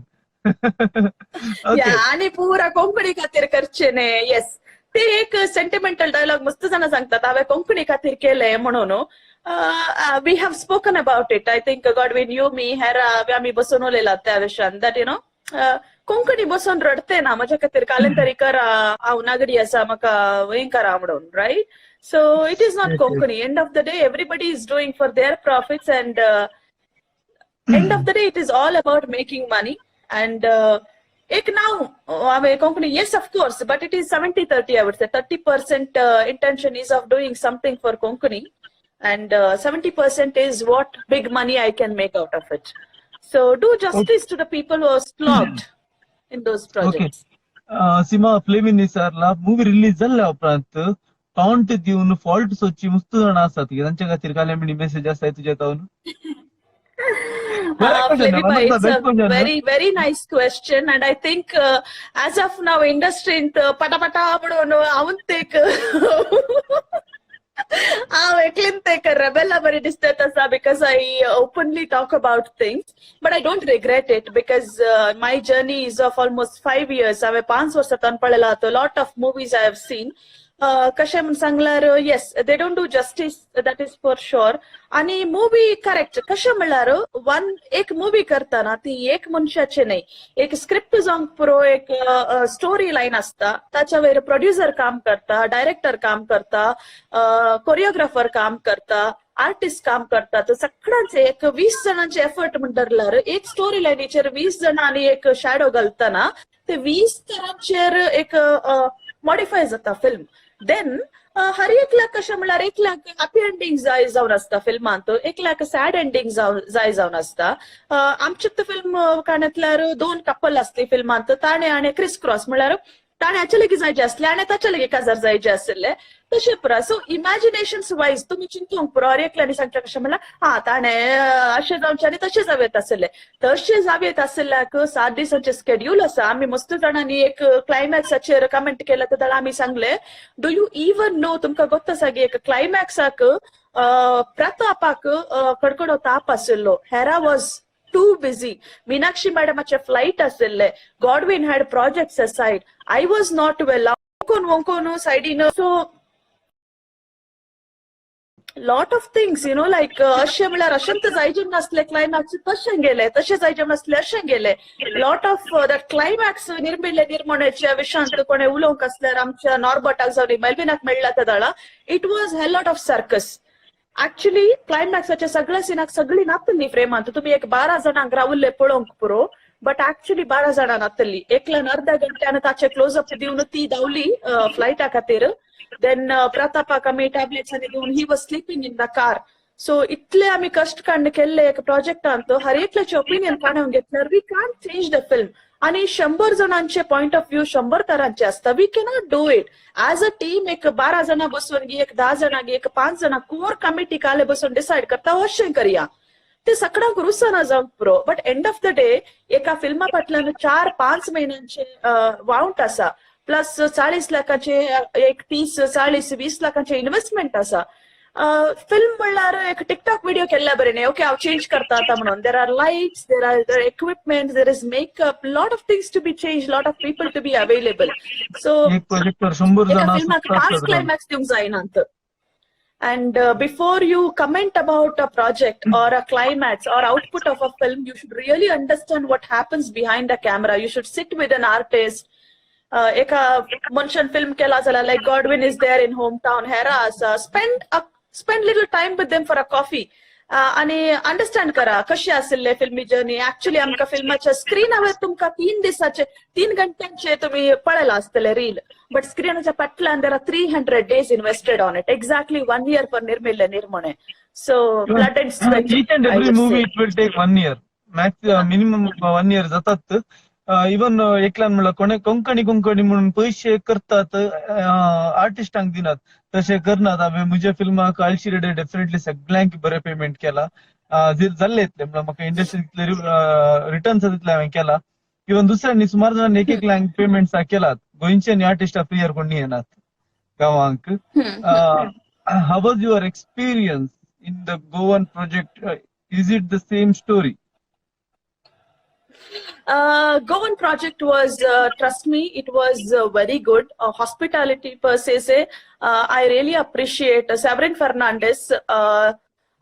yeah आणि पुरा कोंकणी खातीर करचें न्ही येस ते एक सेंटिमेंटल डायलॉग मस्त जाणां सांगतात हांवें कोंकणी खातीर केलें म्हणून we have spoken about it I think Godwin you me Hera आमी बसून उलयलात त्या विशयान दॅट यू नो कोंकणी बसून रडते ना म्हज्या खातीर कालें तरी करा हांव नागडी आसा म्हाका वय करा म्हणून right so it is not Konkani end of the day everybody is doing for their profits and end of the day it is all about making money and एक नाव हांवें Konkani yes of course but it is 70-30 I would say 30% intention is of doing something for Konkani and 70% is what big money I can make out of it. So do justice to the people who are slogged in those projects. Seema फ्लेमिनी सरला movie release जाल्ल्या उपरांत taunt दिवन fault सोची मस्त जाण आसात की तांच्या खातीर काले मेसेज आसा तुज्या तावन very very nice question and I think as of now industry पटापटा म्हणून हांव तेक हांव एकलीन तेक रेबेला बरी दिसता आसा because I openly talk about things but I don't regret it because my journey is of almost 5 years. हांवें 5 वर्सां पळयला a lot of movies I have seen. कशें म्हण सांगल्यार yes they don't do justice that is for sure आणि movie correct कशें म्हणल्यार एक मूवी करतना ती एक मनशाचे न्ही एक स्क्रिप्ट जावंक पुरो एक स्टोरी लायन आसता ताच्या वयर प्रोड्युसर काम करता डायरेक्टर काम करता कोरियोग्राफर काम करता आर्टिस्ट काम करतात सगळ्यांचे एक 20 जणांचे एफर्ट म्हणटल्यार एक स्टोरी लायनीचेर 20 जाणां आणि एक शॅडो घालतना ते 20 तरांचेर एक मॉडिफाय जाता फिल्म देन हर एकल्याक कशें म्हणल्यार एकल्याक हॅपी एंडिंग जाय जावन आसता फिल्मांत एकल्याक सॅड एंडिंग जाय जावन आसता आमचे फिल्म काणयांतल्यार 2 कपल आसली फिल्मांत ताणे आनी क्रिस क्रॉस म्हणल्यार ताणे हाचे लेगी जायचे आसले आनी ताचे लेगी काजार जायचे आसले तशें पुरा सो इमॅजिनेशन्स वायज तुमी चिंतूंक पुरो हर एकल्यानी सांगचे कशें म्हणल्यार ताणे अशें जावचें आनी तशें जावेत आसले तशें जावेत आसल्याक 7 दिसांचे स्केड्यूल आसा आमी मस्त जाणांनी एक क्लायमॅक्साचेर कमेंट केला तर आमी सांगले डू यू इवन नो तुमकां गोत्त आसा की एक क्लायमॅक्साक प्रतापाक कडकडो ताप आशिल्लो Hera was too busy. Meenakshi madamache flight asille. Godwin had projects aside. I was not well. Wonkonu sidino. So lot of things, you know, like अशें म्हळ्यार अशेंत जायचे नासले क्लायमॅक्स तशें गेले तशें जायचे नासले अशें गेले लॉट ऑफ दॅट क्लायमॅक्स निर्मिल्ले निर्मोणाच्या विशयांत कोणें उलोवंक आसल्यार आमच्या नॉर्बर्टाक जावन मेल्विनाक मेळ्ळा त्या दाळा इट वॉज हे लॉट ऑफ सर्कस ऍक्च्युली क्लायमॅक्साच्या सगळ्या सिनाक सगळी नातली फ्रेमांत तुम्ही एक 12 जाणांक रावल्ले पळोवंक पुरो बट ऍक्च्युली 12 जाणां नातली एकल्यान अर्ध्या घंट्यान ताचे क्लोजअप दिवन ती धांवली फ्लायटा खातीर देन प्रतापाक आमी टॅबलेट्स आनी दिवन he was sleeping in the car सो इतले आमी कश्ट कांड केल्ले एक प्रोजेक्टांत हर एकल्याचे ओपिनियन काडून घेतल्यार we can't change the film आणि 100 जणांचे पॉइंट ऑफ व्ह्यू 100 तरांचे असता we cannot do it as a team एक 12 जणां बसून गी एक 10 जणां गी एक 5 जणां कोर कमिटी काले बसून डिसाइड करता अशें करया ते सगळ्यांक रुसना जावंक पुरो but and of the day एका फिल्मा फाटल्यान 4-5 महिन्यांचे वाउंट आसा प्लस 40 लाखांचे एक 30-40-20 लाखांचे इन्व्हेस्टमेंट आसा फिल्म म्हणल्यार एक टिकटॉक व्हिडिओ केल्ल्या बरें न्ही ओके हांव चेंज करता आतां म्हणून there are lights there are equipment there is makeup lot of things to be change lot of people to be available so एका फिल्माक 5 क्लायमॅक्स दिवंक जायनात and before you comment about a project or a climax or output of a film you should really understand what happens behind the camera you should sit with an artist eka मनशान film केला जाल्यार like Godwin is there in hometown Hera आसा spend little time with them for a coffee आणि understand करा कशी आसले फिल्मी journey actually आमकां फिल्माच्या स्क्रीनावर तुमकां 3 घंट्यांचे तुम्ही पळयला आसतले रील बट स्क्रीनाच्या फाटल्यान there are 300 days invested on it exactly 1 year for निर्मिल्ले निर्मणे so blood and sweat each and every movie it will take 1 year max minimum 1 year जातात इवन एकल्यान म्हणलं कोणे कोंकणी कोंकणी म्हणून पैसे करतात आर्टिस्टांक दिनात तशें करनात. हांवें म्हज्या फिल्माक आळशी रेडे डेफिनेटली सगळ्यांक बरें पेमेंट केला. जाल्ले इतले म्हणल्यार म्हाका इंडस्ट्रींतले रिटर्न्स तितले हांवें केला. इवन दुसऱ्यांनी सुमार जाणांनी एक एक लाख पेमेंट केलात. गोंयचे न्ही आर्टिस्टा फ्रीयर कोण येनात गांवांक. How was your experience in the Goan project? Is it the same story? Goan project was, trust me, it was very good. Hospitality per se, I really appreciate Severin Fernandez.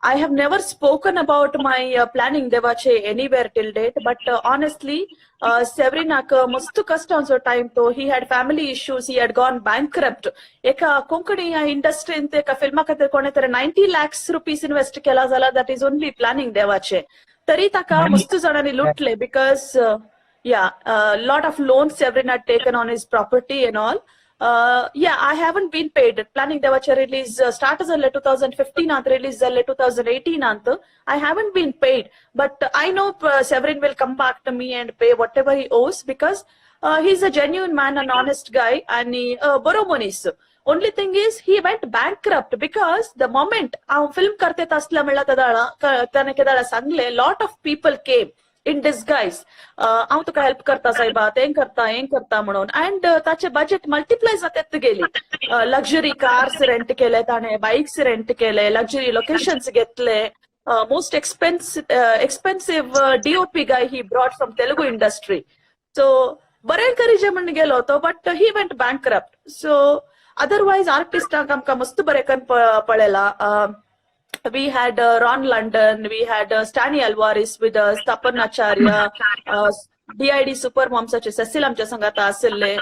I have never spoken about my planning Devache anywhere till date, but honestly, Severin mustu kasta time to he had family issues, he had gone bankrupt. Eka Konkani industry inte ka filma kate kone tere 90 lakhs rupees invest kela zala, that is only planning Devache. तरी ताका मस्त जणांनी लुटले because lot of loans Severin had taken on his property and all. I haven't been paid. Planning Devache release start as 2015 ant release 2018 ant. I haven't been paid, but I know Severin will come back to me and pay whatever he owes because he's a genuine man, an honest guy, and he Boromonis. Only thing is he went bankrupt because the moment film karte tasla mila tane kedala sangle, lot of people came in disguise. हांव तुका help करता सायबा, तें करता म्हणून, and ताचे budget multiply जातात गेली. लक्झरी कार्स रेंट केले ताणे, बाईक्स रेंट केले, लक्झरी लोकेशन्स घेतले. Most expensive DOP guy he brought from Telugu industry. So बरें encourage म्हणून गेलो होतो, but he went bankrupt. So otherwise artistaंक आमकां मस्त बरें पळयला. We had Ron London, we had Stani Alvarez with Tapan Acharya, DID Supermom such as Cecil amcha sangata asille.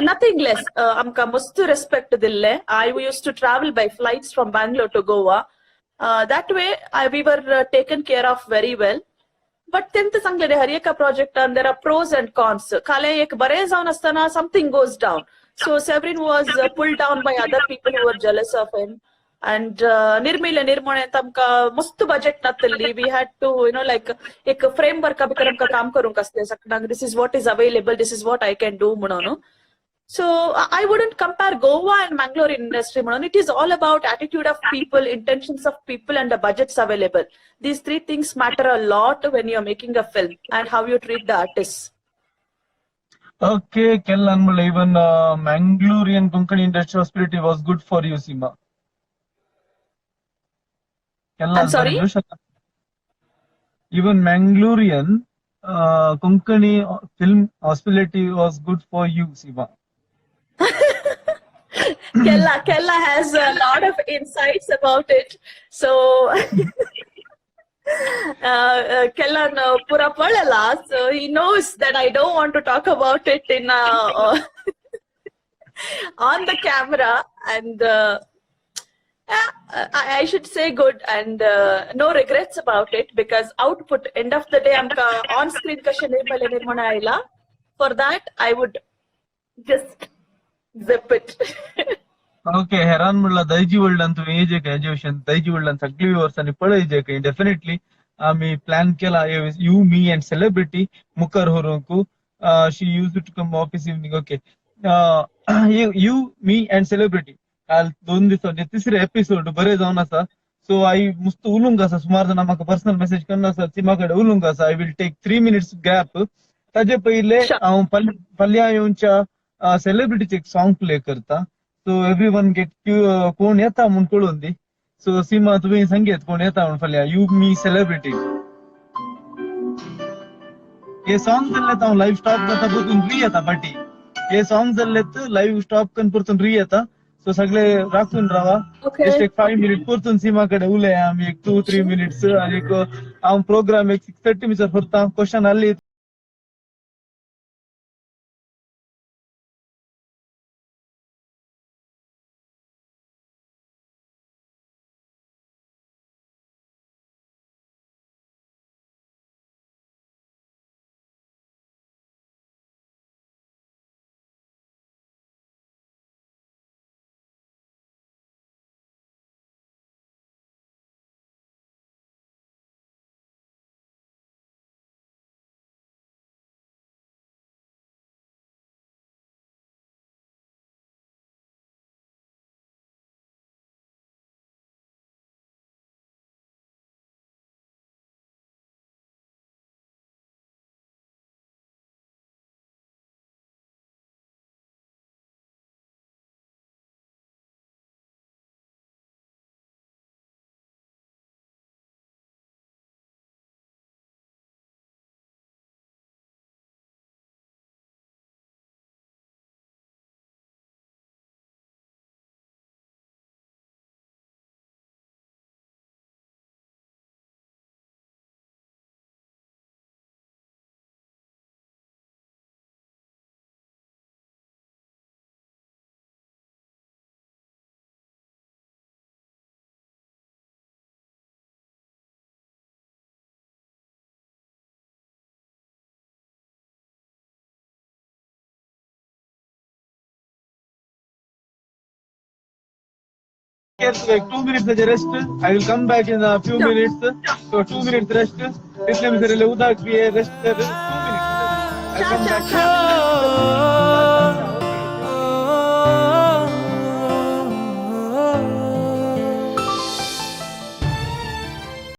Nothing less. Amka mustu respect dille. I used to travel by flights from Bangalore to Goa. That way we were taken care of very well. But tenth sangle Hariyaka project and there are pros and cons. Kale ek bare zaun astana something goes down. So Severin was pulled down by other people who were jealous of him. And Nirmila Nirmone tamka mustu budget natalli. We had to, like ek framework abhikaram ka kaam karun kaste saknang. This is what is available. This is what I can do, munono. So I wouldn't compare Goa and Mangalore industry, munono. It is all about attitude of people, intentions of people, and the budgets available. These three things matter a lot when you're making a film and how you treat the artists. Okay, Kellan, even Mangalorean Konkani industry hospitality was good for you, Seema. I'm sorry? Even Mangalorean Konkani film hospitality was good for you, Seema. Kella has a lot of insights about it. So Kellan pura palala, so he knows that I don't want to talk about it in on the camera, and I should say good and no regrets about it because output end of the day amka on screen kashe nirmana aila. For that I would just zip it. Okay, हैरान म्हणला दैजी वडिलां तुम्ही हे काय education दैजी वडिलां सगळी वर्षांनी पळय काही definitely आम्ही plan केला यू मी अँड सेलिब्रिटी मुकर होरूंकू she use to come office evening. Okay, you me and celebrity काल 2 दिसांचे तिसरे एपिसोड बरे जावन आसा. सो आई मुस्त उलोवंक आसा, सुमार जाणां म्हाका पर्सनल मेसेज करना आसा, सीमा कडेन उलोवंक आसा. I will take 3 minutes gap. ताजे पयले हांव फाल्यां येवच्या सेलिब्रिटीचे एक सॉंग प्ले करता. सो एव्हरीवन गेट कोण येता म्हणून कळून दी. सो सीमा तुवें सांगेत कोण येता म्हणून फाल्यां यू मी सेलिब्रिटी. हे सॉंग जाल्ले हांव लाईव्ह स्टॉप करता परतून री येता फाटी. हे सॉंग जाल्लेत लाईव्ह स्टॉप करून परतून री येता. सो सगळे राखून रावा. जस्ट एक 5 minutes परतून सीमा कडेन उलया आमी एक 2-3 minutes आनी हांव प्रोग्राम एक 6:30 minutes करता. क्वेश्चन आहली like 2 minutes rest. I will come back in a few minutes. So 2 minutes rest. इसलिए मैं तेरे लिए उदास भी है rest कर 2 minutes. I'll come back.